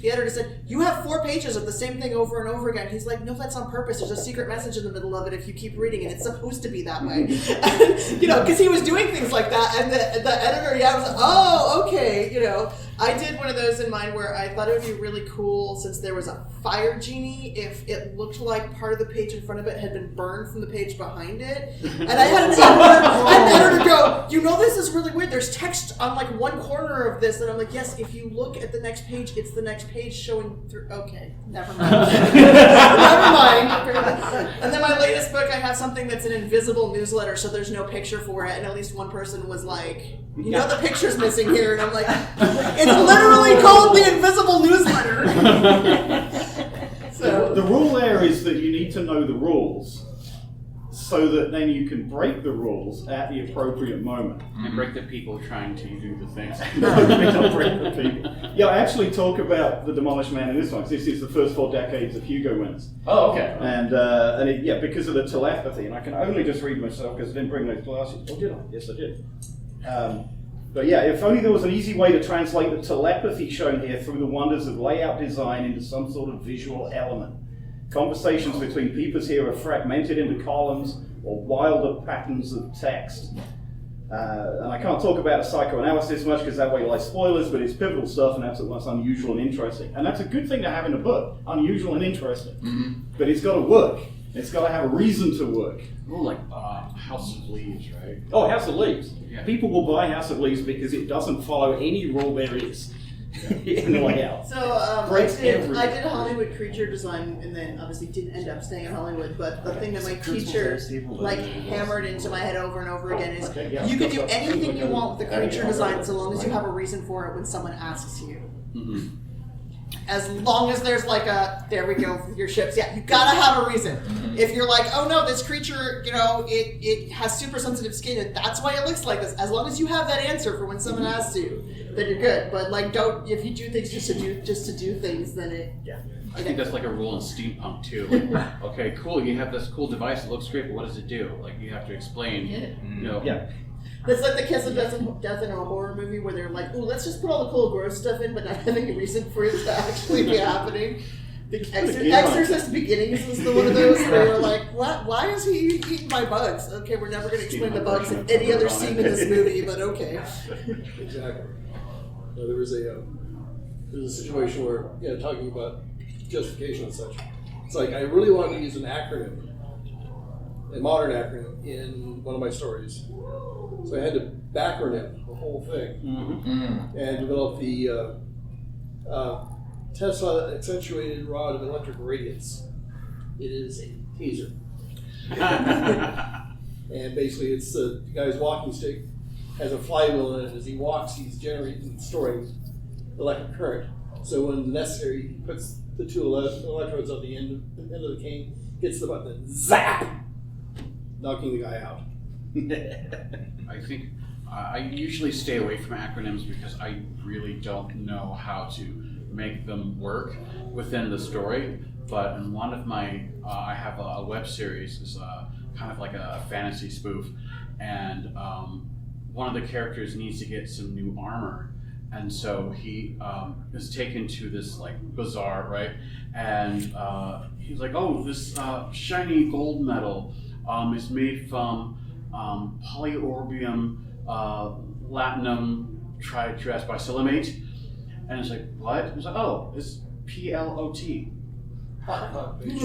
[SPEAKER 3] the editor said, you have 4 pages of the same thing over and over again. He's like, no, that's on purpose. There's a secret message in the middle of it if you keep reading it. It's supposed to be that way. You know, because he was doing things like that, and the editor, was like, oh, okay, you know. I did one of those in mine where I thought it would be really cool, since there was a fire genie, if it looked like part of the page in front of it had been burned from the page behind it. And I had an editor go, you know, this is really weird. There's text on like one corner of this. And I'm like, yes, if you look at the next page, it's the next page showing through. Okay, never mind. Never mind. And then my latest book, I have something that's an invisible newsletter, so there's no picture for it. And at least one person was like, you know, the picture's missing here. And I'm like, it's literally called the Invisible Newsletter. So
[SPEAKER 4] the rule there is that you need to know the rules so that then you can break the rules at the appropriate moment.
[SPEAKER 5] And break the people trying to do the things.
[SPEAKER 4] Don't break the people. Yeah, I actually talk about the Demolished Man in this one. This is the first 4 decades of Hugo winners.
[SPEAKER 10] Oh, okay.
[SPEAKER 4] And it, because of the telepathy, and I can only just read myself because I didn't bring those glasses. Oh, did I? Yes, I did. But yeah, if only there was an easy way to translate the telepathy shown here through the wonders of layout design into some sort of visual element. Conversations between peoples here are fragmented into columns or wilder patterns of text. And I can't talk about the psychoanalysis much because that way lies spoilers, but it's pivotal stuff and that's what's unusual and interesting. And that's a good thing to have in a book, unusual and interesting. But it's got to work. It's got to have a reason to work.
[SPEAKER 5] Oh, like House of Leaves, right?
[SPEAKER 4] Oh, House of Leaves.
[SPEAKER 5] Yeah.
[SPEAKER 4] People will buy House of Leaves because it doesn't follow any rule there is in the layout.
[SPEAKER 3] So I did Hollywood creature design, and then obviously didn't end up staying in Hollywood. But the thing that my teacher hammered into my head over and over again is you can do anything you want with the creature design so long as you have a reason for it when someone asks you.
[SPEAKER 5] Mm-hmm.
[SPEAKER 3] As long as there's like there we go with your ships. Yeah, you gotta have a reason. If you're like, oh no, this creature, you know, it has super sensitive skin and that's why it looks like this. As long as you have that answer for when someone asks you, then you're good. But like, if you do things just to do things, then it. Yeah.
[SPEAKER 5] I think that's like a rule in steampunk too. Like, okay, cool, you have this cool device, it looks great, but what does it do? Like you have to explain. You know.
[SPEAKER 4] Yeah.
[SPEAKER 3] That's like the kiss of death in a horror movie where they're like, "Ooh, let's just put all the cool gross stuff in, but not having a reason for it to actually be happening." The Exorcist Beginnings was one of those where they were like, "What? Why is he eating my bugs?" Okay, we're never going to explain the bugs in any other scene in this movie, but okay.
[SPEAKER 6] Exactly. There was a situation where, talking about justification and such. It's like I really wanted to use an acronym, a modern acronym, in one of my stories. So I had to backronym the whole thing and develop the Tesla accentuated rod of electric radiance. It is a taser. And basically it's the guy's walking stick has a flywheel in it. As he walks, he's storing electric current. So when necessary, he puts the 2 electrodes on the end of the cane, hits the button, and zap! Knocking the guy out.
[SPEAKER 5] I think I usually stay away from acronyms because I really don't know how to make them work within the story. But in one of my, I have a web series, is kind of like a fantasy spoof, and one of the characters needs to get some new armor, and so he is taken to this like bazaar, right? And he's like, "Oh, this shiny gold metal is made from polyorbium latinum tribisalamate," and it's like, "What?" It's like, "Oh, it's PLOT."
[SPEAKER 3] Well, and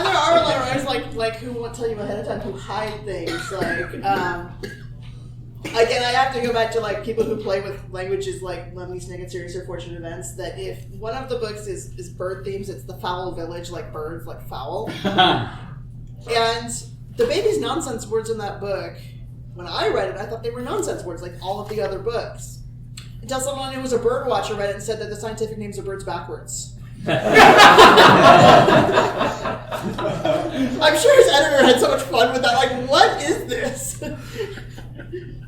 [SPEAKER 3] there are a lot of writers like who won't tell you ahead of time, who hide things. Like, again, I have to go back to like people who play with languages like Lemony Snicket Series or Fortunate Events. That if one of the books is bird themes, it's the Fowl Village, like birds, like fowl. And the baby's nonsense words in that book, when I read it, I thought they were nonsense words, like all of the other books. Until someone who was a bird watcher read it and said that the scientific names of birds backwards. I'm sure his editor had so much fun with that. Like, what is this?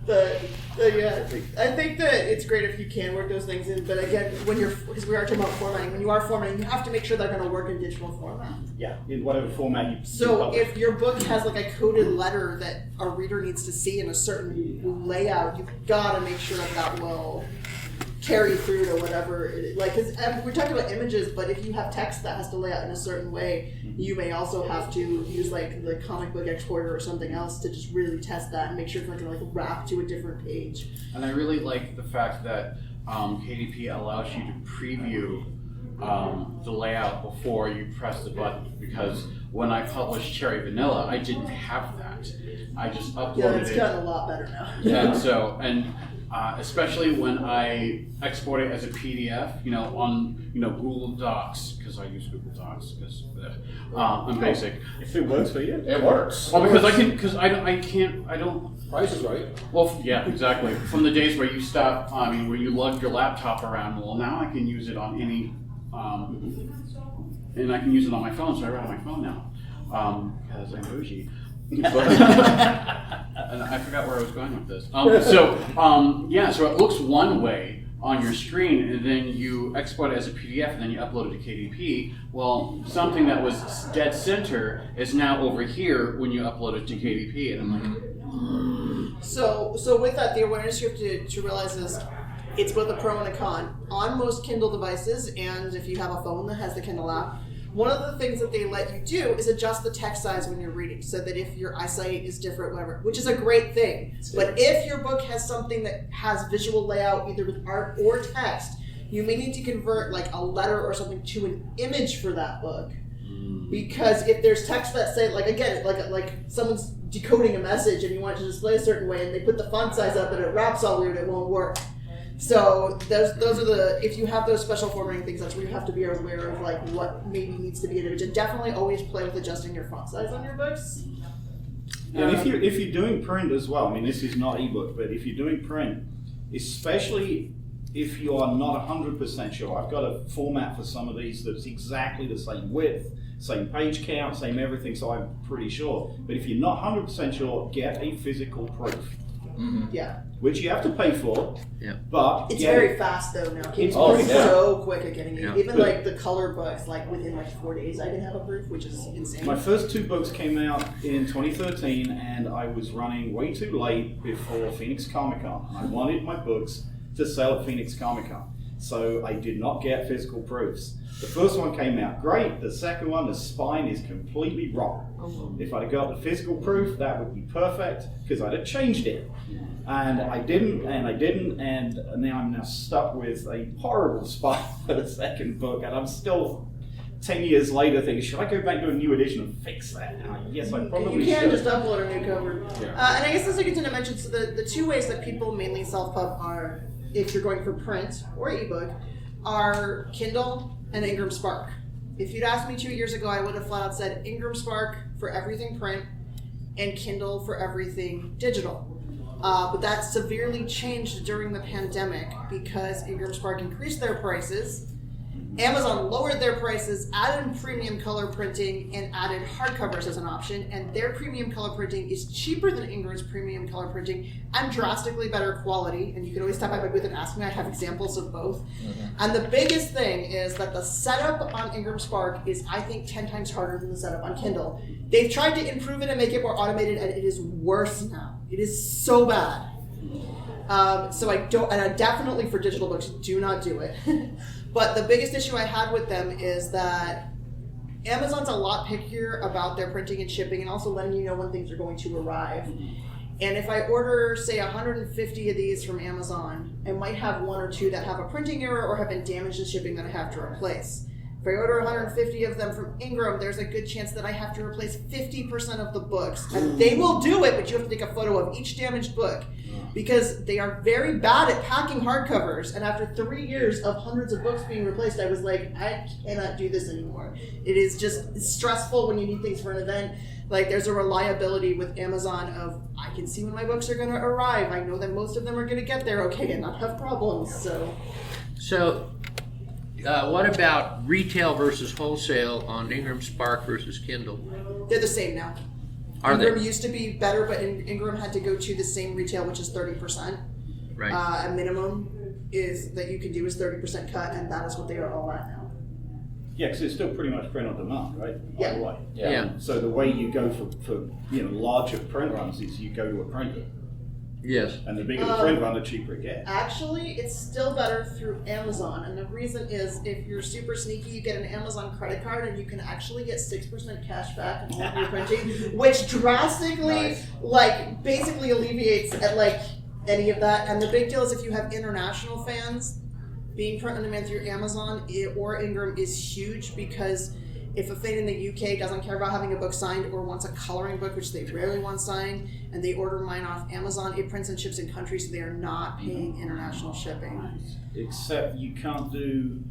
[SPEAKER 3] but yeah, I think that it's great if you can work those things in. But again, because we are talking about formatting, when you are formatting, you have to make sure they're going to work in digital format.
[SPEAKER 4] Yeah, in whatever format you.
[SPEAKER 3] So if your book has like a coded letter that a reader needs to see in a certain layout, you've got to make sure that will carry through to whatever it is. Like, cause we're talking about images, but if you have text that has to lay out in a certain way, you may also have to use like the comic book exporter or something else to just really test that and make sure it's not going to like wrap to a different page.
[SPEAKER 5] And I really like the fact that KDP allows you to preview the layout before you press the button, because when I published Cherry Vanilla, I didn't have that. I just uploaded it.
[SPEAKER 3] Yeah, it's gotten a lot better now.
[SPEAKER 5] And especially when I export it as a PDF, on Google Docs, because I use Google Docs because I'm basic.
[SPEAKER 4] If it works for you,
[SPEAKER 6] It works.
[SPEAKER 5] Well, because I don't.
[SPEAKER 6] Price is right.
[SPEAKER 5] Well, yeah, exactly. From the days where you stop, where you lug your laptop around. Well, now I can use it on any, and I can use it on my phone. So I write on my phone now, because I'm bougie. And I forgot where I was going with this. So it looks one way on your screen, and then you export it as a PDF, and then you upload it to KDP. Well, something that was dead center is now over here when you upload it to KDP, and I'm like,
[SPEAKER 3] So with that, the awareness you have to realize is it's both a pro and a con. On most Kindle devices, and if you have a phone that has the Kindle app, one of the things that they let you do is adjust the text size when you're reading, so that if your eyesight is different, whatever, which is a great thing. But if your book has something that has visual layout, either with art or text, you may need to convert like a letter or something to an image for that book. Because if there's text that say, like again, like someone's decoding a message and you want it to display a certain way, and they put the font size up and it wraps all weird, it won't work. So those are if you have those special formatting things, that's where you have to be aware of like what maybe needs to be an image. And definitely always play with adjusting your font size on your books.
[SPEAKER 4] And if you're doing print as well, this is not ebook, but if you're doing print, especially if you are not 100% sure, I've got a format for some of these that's exactly the same width, same page count, same everything, so I'm pretty sure. But if you're not 100% sure, get a physical proof.
[SPEAKER 3] Mm-hmm. Yeah.
[SPEAKER 4] Which you have to pay for.
[SPEAKER 9] Yeah.
[SPEAKER 4] But
[SPEAKER 3] it's very fast though now. It's so quick at getting it. Yeah. Even like the color books, like within like 4 days I can have a proof, which is insane.
[SPEAKER 4] My first 2 books came out in 2013 and I was running way too late before Phoenix Comic Con. I wanted my books to sell at Phoenix Comic Con. So I did not get physical proofs. The first one came out great. The second one, the spine is completely wrong. If I'd have got the physical proof, that would be perfect because I'd have changed it. And I didn't, and now I'm stuck with a horrible spine for the second book, and I'm still 10 years later thinking, should I go back to a new edition and fix that? Yes, I probably should.
[SPEAKER 3] You can just upload a new cover. Yeah. And I guess this I get to mention, so the 2 ways that people mainly self-pub are, if you're going for print or ebook, are Kindle and Ingram Spark. If you'd asked me 2 years ago, I would have flat out said Ingram Spark for everything print and Kindle for everything digital. But that severely changed during the pandemic because Ingram Spark increased their prices, Amazon lowered their prices, added premium color printing, and added hardcovers as an option, and their premium color printing is cheaper than Ingram's premium color printing and drastically better quality, and you can always stop by my booth and ask me. I have examples of both. Mm-hmm. And the biggest thing is that the setup on Ingram Spark is, I think, 10 times harder than the setup on Kindle. They've tried to improve it and make it more automated, and it is worse now. It is so bad. So I definitely for digital books, do not do it. But the biggest issue I had with them is that Amazon's a lot pickier about their printing and shipping and also letting you know when things are going to arrive. And if I order, say, 150 of these from Amazon, I might have 1 or 2 that have a printing error or have been damaged in shipping that I have to replace. If I order 150 of them from Ingram, there's a good chance that I have to replace 50% of the books. And they will do it, but you have to take a photo of each damaged book because they are very bad at packing hardcovers. And after 3 years of hundreds of books being replaced, I was like, I cannot do this anymore. It is just stressful when you need things for an event. Like, there's a reliability with Amazon of, I can see when my books are going to arrive. I know that most of them are going to get there okay and not have problems.
[SPEAKER 9] So what about retail versus wholesale on Ingram Spark versus Kindle?
[SPEAKER 3] They're the same now. Ingram used to be better, but Ingram had to go to the same retail, which is 30%.
[SPEAKER 9] Right.
[SPEAKER 3] A minimum is that you can do is 30% cut, and that is what they are all at now.
[SPEAKER 4] Yeah, because it's still pretty much print on demand, right?
[SPEAKER 3] Yeah.
[SPEAKER 4] Either way.
[SPEAKER 9] Yeah.
[SPEAKER 4] So the way you go for larger print runs is you go to a printer.
[SPEAKER 9] Yes.
[SPEAKER 4] And the bigger the print run, the cheaper it gets.
[SPEAKER 3] Actually, it's still better through Amazon, and the reason is if you're super sneaky, you get an Amazon credit card, and you can actually get 6% cash back on all of your printing, which drastically, basically alleviates at any of that. And the big deal is if you have international fans, being print on demand through Amazon or Ingram is huge because if a fan in the UK doesn't care about having a book signed or wants a coloring book, which they rarely want signed, and they order mine off Amazon, it prints and ships in countries so they are not paying international shipping.
[SPEAKER 4] Except you can't do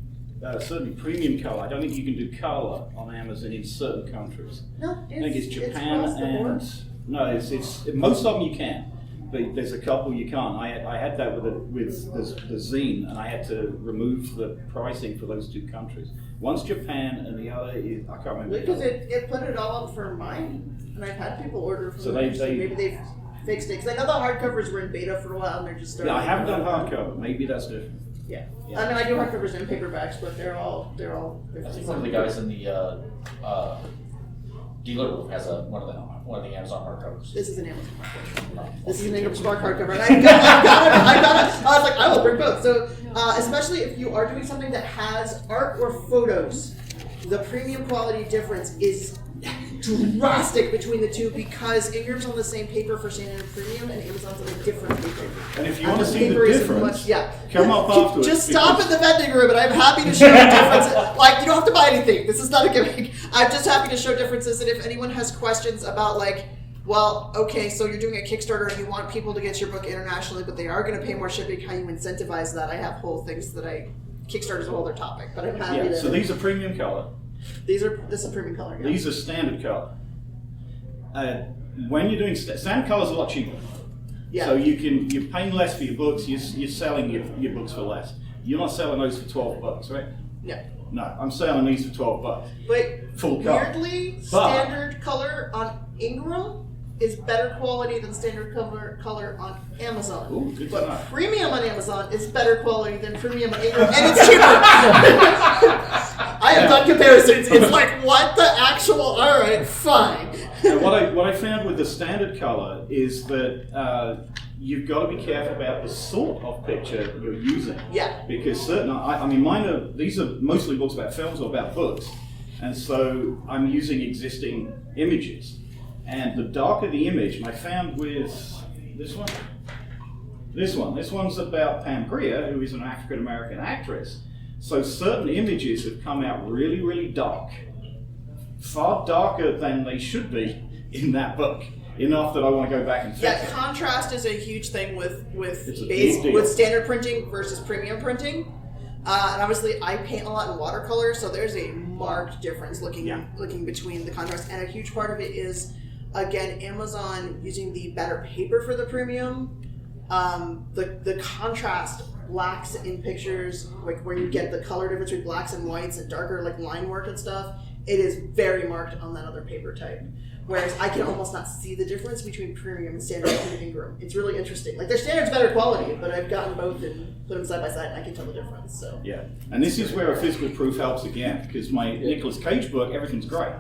[SPEAKER 4] certainly premium color. I don't think you can do color on Amazon in certain countries.
[SPEAKER 3] No,
[SPEAKER 4] I think it's Japan
[SPEAKER 3] across the board.
[SPEAKER 4] no, it's most of them you can. But there's a couple you can't. I had that with the zine, and I had to remove the pricing for those two countries. One's Japan, and the other is I can't remember.
[SPEAKER 3] Because it put it all up for mine, and I've had people order from
[SPEAKER 4] So
[SPEAKER 3] them.
[SPEAKER 4] they
[SPEAKER 3] Maybe they've fixed it. Because I know the hardcovers were in beta for a while, and they're just starting.
[SPEAKER 4] Yeah, I haven't done hardcover. Maybe that's different.
[SPEAKER 3] Yeah.
[SPEAKER 4] Yeah.
[SPEAKER 3] I mean, I do hardcovers and paperbacks, but they're all.
[SPEAKER 10] I think one of the guys in the dealer room has one of the Amazon hardcovers.
[SPEAKER 3] This is an Amazon hardcover. This is an Ingram Spark hardcover. And I got it. I was like, I will bring both. So, especially if you are doing something that has art or photos, the premium quality difference is drastic between the two because Ingram's on the same paper for standard and premium, and Amazon's on a different paper.
[SPEAKER 4] And if you want to see the
[SPEAKER 3] paper isn't
[SPEAKER 4] difference,
[SPEAKER 3] much-
[SPEAKER 4] come up afterwards.
[SPEAKER 3] Just stop in the vending room, and I'm happy to show you differences. Like, you don't have to buy anything. This is not a gimmick. I'm just happy to show differences, and if anyone has questions about, well, okay, so you're doing a Kickstarter and you want people to get your book internationally, but they are going to pay more shipping, how you incentivize that, I have whole things that Kickstarter's a whole other topic, but I'm happy to...
[SPEAKER 4] So these are premium color.
[SPEAKER 3] This is premium color, yeah.
[SPEAKER 4] These are standard color. When you're doing standard color is a lot cheaper.
[SPEAKER 3] Yeah.
[SPEAKER 4] So you're paying less for your books. You're selling your books for less. You're not selling those for $12, right?
[SPEAKER 3] No.
[SPEAKER 4] No, I'm selling these for $12.
[SPEAKER 3] But
[SPEAKER 4] Full color.
[SPEAKER 3] weirdly, standard color on Ingram is better quality than standard color on Amazon.
[SPEAKER 4] Ooh, good to
[SPEAKER 3] but
[SPEAKER 4] know.
[SPEAKER 3] premium on Amazon is better quality than premium on Ingram, and it's cheaper. I have done comparisons. It's like, what the actual? All right, fine.
[SPEAKER 4] And what I found with the standard color is that you've got to be careful about the sort of picture you're using.
[SPEAKER 3] Yeah.
[SPEAKER 4] Because these are mostly books about films or about books, and so I'm using existing images. And the darker the image, and I found with this one's about Pam Grier, who is an African American actress. So certain images have come out really, really dark, far darker than they should be in that book. Enough that I want to go back and fix it.
[SPEAKER 3] Contrast is a huge thing with
[SPEAKER 4] big deal.
[SPEAKER 3] with standard printing versus premium printing. And obviously, I paint a lot in watercolor, so there's a marked difference looking between the contrast. And a huge part of it is, again, Amazon using the better paper for the premium. The contrast, blacks in pictures, like where you get the color difference between blacks and whites and darker line work and stuff, it is very marked on that other paper type. Whereas I can almost not see the difference between premium and standard and Ingram. It's really interesting. Their standard's better quality, but I've gotten both and put them side by side, and I can tell the difference. So
[SPEAKER 4] yeah, and this is where a physical proof helps again, because my Nicolas Cage book, everything's great.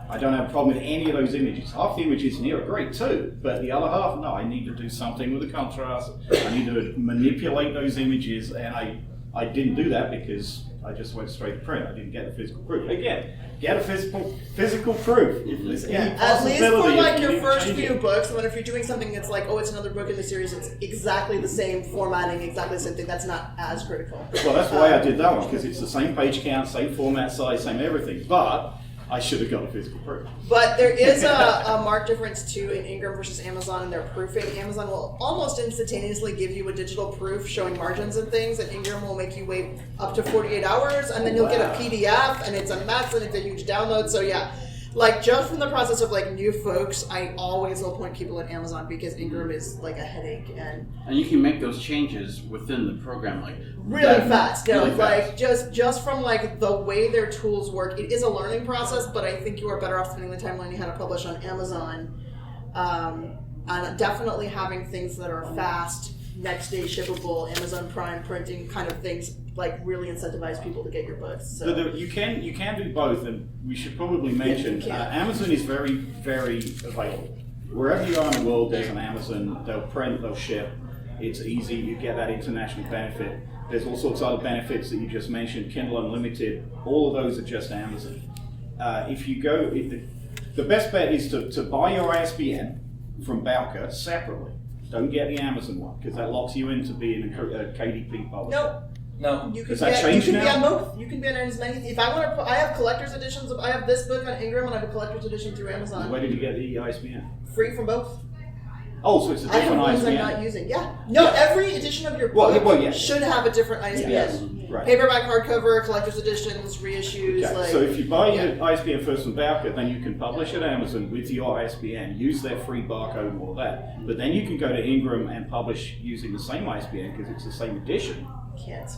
[SPEAKER 4] I don't have a problem with any of those images. Half the images in here are great too, but the other half, no, I need to do something with the contrast. I need to manipulate those images, and I didn't do that because I just went straight to print. I didn't get the physical proof. Again, get a physical proof. If there's any
[SPEAKER 3] At least
[SPEAKER 4] possibility
[SPEAKER 3] for like
[SPEAKER 4] of
[SPEAKER 3] your
[SPEAKER 4] you
[SPEAKER 3] first
[SPEAKER 4] changing
[SPEAKER 3] few
[SPEAKER 4] it.
[SPEAKER 3] books, and then if you're doing something that's like, oh, it's another book in the series, it's exactly the same formatting, exactly the same thing, that's not as critical.
[SPEAKER 4] Well, that's why I did that one, because it's the same page count, same format size, same everything. But I should have got a physical proof.
[SPEAKER 3] But there is a marked difference too in Ingram versus Amazon in their proofing. Amazon will almost instantaneously give you a digital proof showing margins and things, and Ingram will make you wait up to 48 hours, and then you'll get a PDF, and it's a mess, and it's a huge download. So yeah, like just from the process of like new folks, I always will point people at Amazon because Ingram is like a headache and
[SPEAKER 5] you can make those changes within the program, like
[SPEAKER 3] really fast. No,
[SPEAKER 5] really
[SPEAKER 3] like just from like the way their tools work, it is a learning process. But I think you are better off spending the time learning how to publish on Amazon, and definitely having things that are fast, next day shippable, Amazon Prime printing kind of things. Like really incentivize people to get your books. So.
[SPEAKER 4] You can do both, and we should probably mention Amazon is very, very available. Wherever you are in the world, there's an Amazon. They'll print, they'll ship. It's easy. You get that international benefit. There's all sorts of other benefits that you just mentioned. Kindle Unlimited. All of those are just Amazon. If you go, the best bet is to buy your ISBN from Bowker separately. Don't get the Amazon one because that locks you into being a KDP publisher.
[SPEAKER 3] Nope.
[SPEAKER 10] No.
[SPEAKER 3] You can,
[SPEAKER 4] Does that change
[SPEAKER 3] you can
[SPEAKER 4] now?
[SPEAKER 3] be on both. You can be on as many. If I want to, I have collector's editions. I have this book on Ingram and I have a collector's edition through Amazon.
[SPEAKER 4] Where did you get the ISBN?
[SPEAKER 3] Free from both.
[SPEAKER 4] Oh, so it's a
[SPEAKER 3] I have
[SPEAKER 4] different
[SPEAKER 3] ones I'm
[SPEAKER 4] ISBN.
[SPEAKER 3] not using. Yeah. No, every edition of your book should have a different ISBN.
[SPEAKER 4] Yes. Right.
[SPEAKER 3] Paperback, hardcover, collector's editions, reissues.
[SPEAKER 4] Okay.
[SPEAKER 3] Like,
[SPEAKER 4] So if you buy your ISBN first from Bowker, then you can publish at Amazon with your ISBN, use their free barcode and all that. But then you can go to Ingram and publish using the same ISBN because it's the same edition.
[SPEAKER 3] Can't.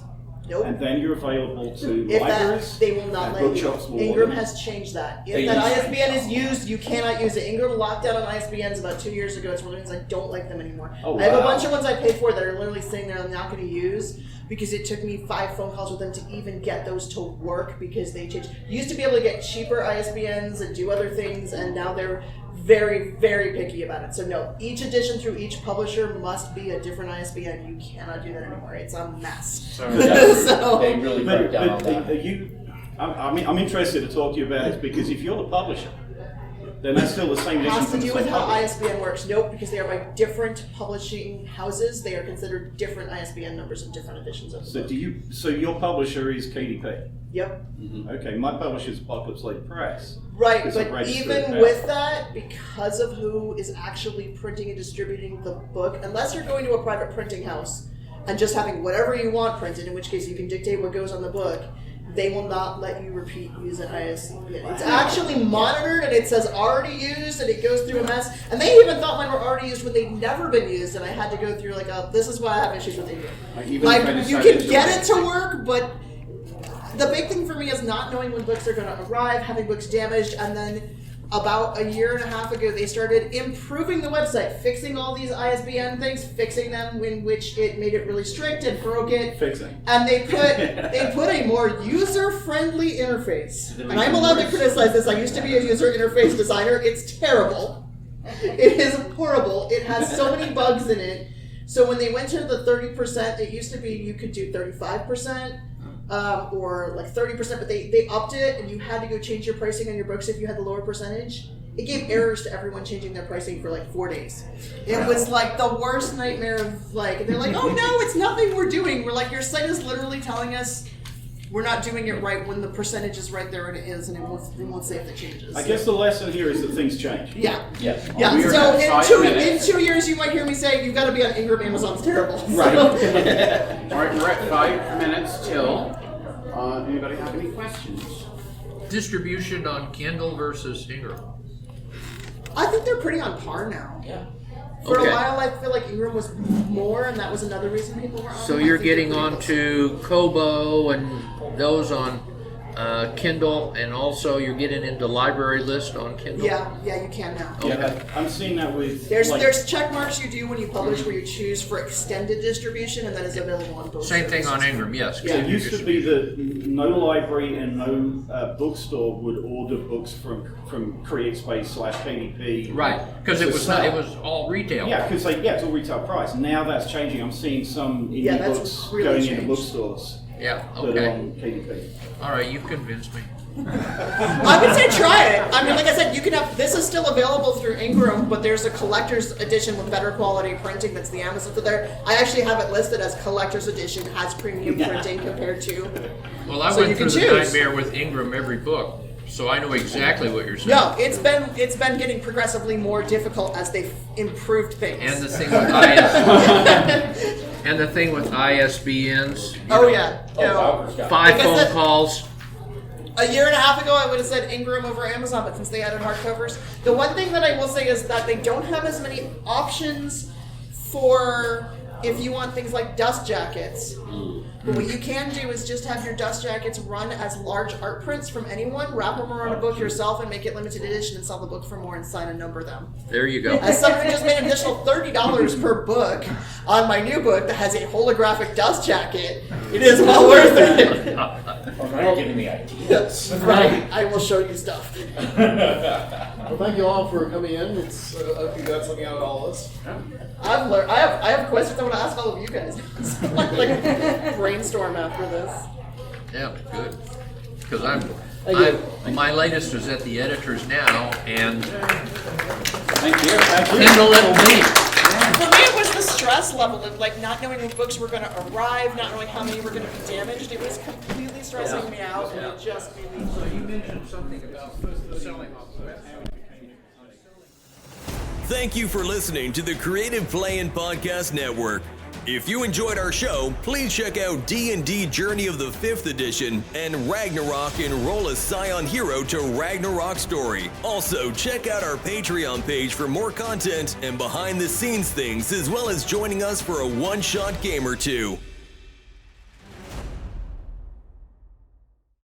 [SPEAKER 3] Nope.
[SPEAKER 4] And then you're available to
[SPEAKER 3] If
[SPEAKER 4] libraries.
[SPEAKER 3] that, they will not
[SPEAKER 4] and
[SPEAKER 3] let you.
[SPEAKER 4] bookshops will
[SPEAKER 3] Ingram
[SPEAKER 4] order.
[SPEAKER 3] has changed that.
[SPEAKER 10] They
[SPEAKER 3] If that
[SPEAKER 10] used
[SPEAKER 3] ISBN is used, you cannot use it. Ingram locked down on ISBNs about 2 years ago. It's one of the reasons I don't like them anymore.
[SPEAKER 4] Oh,
[SPEAKER 3] I have a
[SPEAKER 4] wow.
[SPEAKER 3] bunch of ones I paid for that are literally sitting there I'm not going to use because it took me 5 phone calls with them to even get those to work because they changed. You used to be able to get cheaper ISBNs and do other things, and now they're very, very picky about it. So no, each edition through each publisher must be a different ISBN. You cannot do that anymore. It's a mess.
[SPEAKER 10] So that's-
[SPEAKER 3] So-
[SPEAKER 10] they really
[SPEAKER 4] But,
[SPEAKER 10] crack down on that.
[SPEAKER 4] I'm interested to talk to you about this because if you're the publisher, then that's still the same edition.
[SPEAKER 3] Has to
[SPEAKER 4] from the
[SPEAKER 3] do
[SPEAKER 4] same
[SPEAKER 3] with how
[SPEAKER 4] publisher.
[SPEAKER 3] ISBN works. Nope, because they are by different publishing houses. They are considered different ISBN numbers in different editions of the book.
[SPEAKER 4] So your publisher is KDP?
[SPEAKER 3] Yep.
[SPEAKER 4] Okay, my publisher is Apocalypse Lake Press.
[SPEAKER 3] Right,
[SPEAKER 4] It's a
[SPEAKER 3] but
[SPEAKER 4] registered
[SPEAKER 3] even
[SPEAKER 4] account.
[SPEAKER 3] with that, because of who is actually printing and distributing the book, unless you're going to a private printing house and just having whatever you want printed, in which case you can dictate what goes on the book, they will not let you use an ISBN. It's actually monitored and it says already used and it goes through a mess. And they even thought mine were already used when they'd never been used, and I had to go through like, this is why I have issues with it. Like, you can get it to work, but the big thing for me is not knowing when books are going to arrive, having books damaged, and then about a year and a half ago they started improving the website, fixing all these ISBN things, fixing them in which it made it really strict and broke it.
[SPEAKER 4] Fixing.
[SPEAKER 3] And they put a more user-friendly interface.
[SPEAKER 10] Did they
[SPEAKER 3] And
[SPEAKER 10] make
[SPEAKER 3] I'm
[SPEAKER 10] it
[SPEAKER 3] allowed to
[SPEAKER 10] worse?
[SPEAKER 3] criticize this. I used to be a user interface designer. It's terrible. It is horrible. It has so many bugs in it. So when they went to the 30%, it used to be you could do 35%. Or like 30%, but they upped it and you had to go change your pricing on your books if you had the lower percentage. It gave errors to everyone changing their pricing for like 4 days. It was like the worst nightmare of like, they're like, oh no, it's nothing we're doing. We're like, your site is literally telling us we're not doing it right when the percentage is right there and it is, and it won't say if it changes.
[SPEAKER 4] I guess the lesson here is that things change.
[SPEAKER 3] Yeah.
[SPEAKER 10] Yes.
[SPEAKER 3] Yeah,
[SPEAKER 5] We are
[SPEAKER 3] so
[SPEAKER 5] at 5
[SPEAKER 3] in
[SPEAKER 5] minutes.
[SPEAKER 3] 2 years you might hear me say, you've got to be on Ingram, Amazon's terrible.
[SPEAKER 5] Right.
[SPEAKER 3] So-
[SPEAKER 5] All right, we're at 5 minutes till. Anybody have any questions?
[SPEAKER 9] Distribution on Kindle versus Ingram.
[SPEAKER 3] I think they're pretty on par now.
[SPEAKER 10] Yeah.
[SPEAKER 3] For
[SPEAKER 9] Okay.
[SPEAKER 3] a while, I feel like Ingram was more, and that was another reason people were on.
[SPEAKER 9] So
[SPEAKER 3] them. I
[SPEAKER 9] you're
[SPEAKER 3] think they're
[SPEAKER 9] getting
[SPEAKER 3] pretty
[SPEAKER 9] on
[SPEAKER 3] close.
[SPEAKER 9] to Kobo and those on Kindle, and also you're getting into library list on Kindle.
[SPEAKER 3] Yeah, you can now.
[SPEAKER 4] Yeah, I'm seeing that with
[SPEAKER 3] There's check marks you do when you publish where you choose for extended distribution, and that is available on both.
[SPEAKER 9] Same thing on
[SPEAKER 3] services.
[SPEAKER 9] Ingram, yes.
[SPEAKER 3] Yeah.
[SPEAKER 4] It used to be that no library and no bookstore would order books from CreateSpace/KDP.
[SPEAKER 9] Right, because it was all retail.
[SPEAKER 4] Yeah, because it's all retail price. Now that's changing. I'm seeing some indie
[SPEAKER 3] Yeah, that's
[SPEAKER 4] books
[SPEAKER 3] really
[SPEAKER 4] going into
[SPEAKER 3] changed.
[SPEAKER 4] bookstores.
[SPEAKER 9] Yeah,
[SPEAKER 4] that are
[SPEAKER 9] okay.
[SPEAKER 4] on KDP.
[SPEAKER 9] All right, you've convinced me.
[SPEAKER 3] I would say try it. I mean, like I said, you can have, this is still available through Ingram, but there's a collector's edition with better quality printing that's the Amazon. So there, I actually have it listed as collector's edition, has premium printing compared to.
[SPEAKER 9] Well, I
[SPEAKER 3] So
[SPEAKER 9] went
[SPEAKER 3] you
[SPEAKER 9] through
[SPEAKER 3] can
[SPEAKER 9] the
[SPEAKER 3] choose.
[SPEAKER 9] nightmare with Ingram every book, so I know exactly what you're saying.
[SPEAKER 3] No, it's been getting progressively more difficult as they've improved things.
[SPEAKER 9] And the thing with ISBNs.
[SPEAKER 3] Oh yeah. You know,
[SPEAKER 10] Bowker's got it.
[SPEAKER 9] 5
[SPEAKER 3] Like I
[SPEAKER 9] phone
[SPEAKER 3] said-
[SPEAKER 9] calls.
[SPEAKER 3] A year and a half ago, I would have said Ingram over Amazon, but since they added hardcovers, the one thing that I will say is that they don't have as many options for if you want things like dust jackets. But what you can do is just have your dust jackets run as large art prints from anyone, wrap them around a book yourself, and make it limited edition and sell the book for more and sign and number them.
[SPEAKER 9] There you go.
[SPEAKER 3] As someone who just made an additional $30 per book on my new book that has a holographic dust jacket, it is well worth it.
[SPEAKER 10] Oh, now you're giving me ideas.
[SPEAKER 3] Right, I will show you stuff.
[SPEAKER 6] Well, thank you all for coming in. It's, I hope you got something out of all this.
[SPEAKER 3] I've learned. I have questions I want to ask all of you guys. like brainstorm after this.
[SPEAKER 9] Yeah, good. Because
[SPEAKER 6] Thank
[SPEAKER 9] my latest is at the editors now, and
[SPEAKER 10] Thank you.
[SPEAKER 9] Kindle it me.
[SPEAKER 3] For me, it was the stress level of like not knowing when books were going to arrive, not knowing how many were going to be damaged. It was completely stressing me out, and it just made me.
[SPEAKER 9] So you mentioned something about selling off the web.
[SPEAKER 1] Thank you for listening to the Creative Play-In Podcast Network. If you enjoyed our show, please check out D&D Journey of the 5th Edition and Ragnarok Enroll a Scion Hero to Ragnarok Story. Also, check out our Patreon page for more content and behind-the-scenes things, as well as joining us for a one-shot game or two.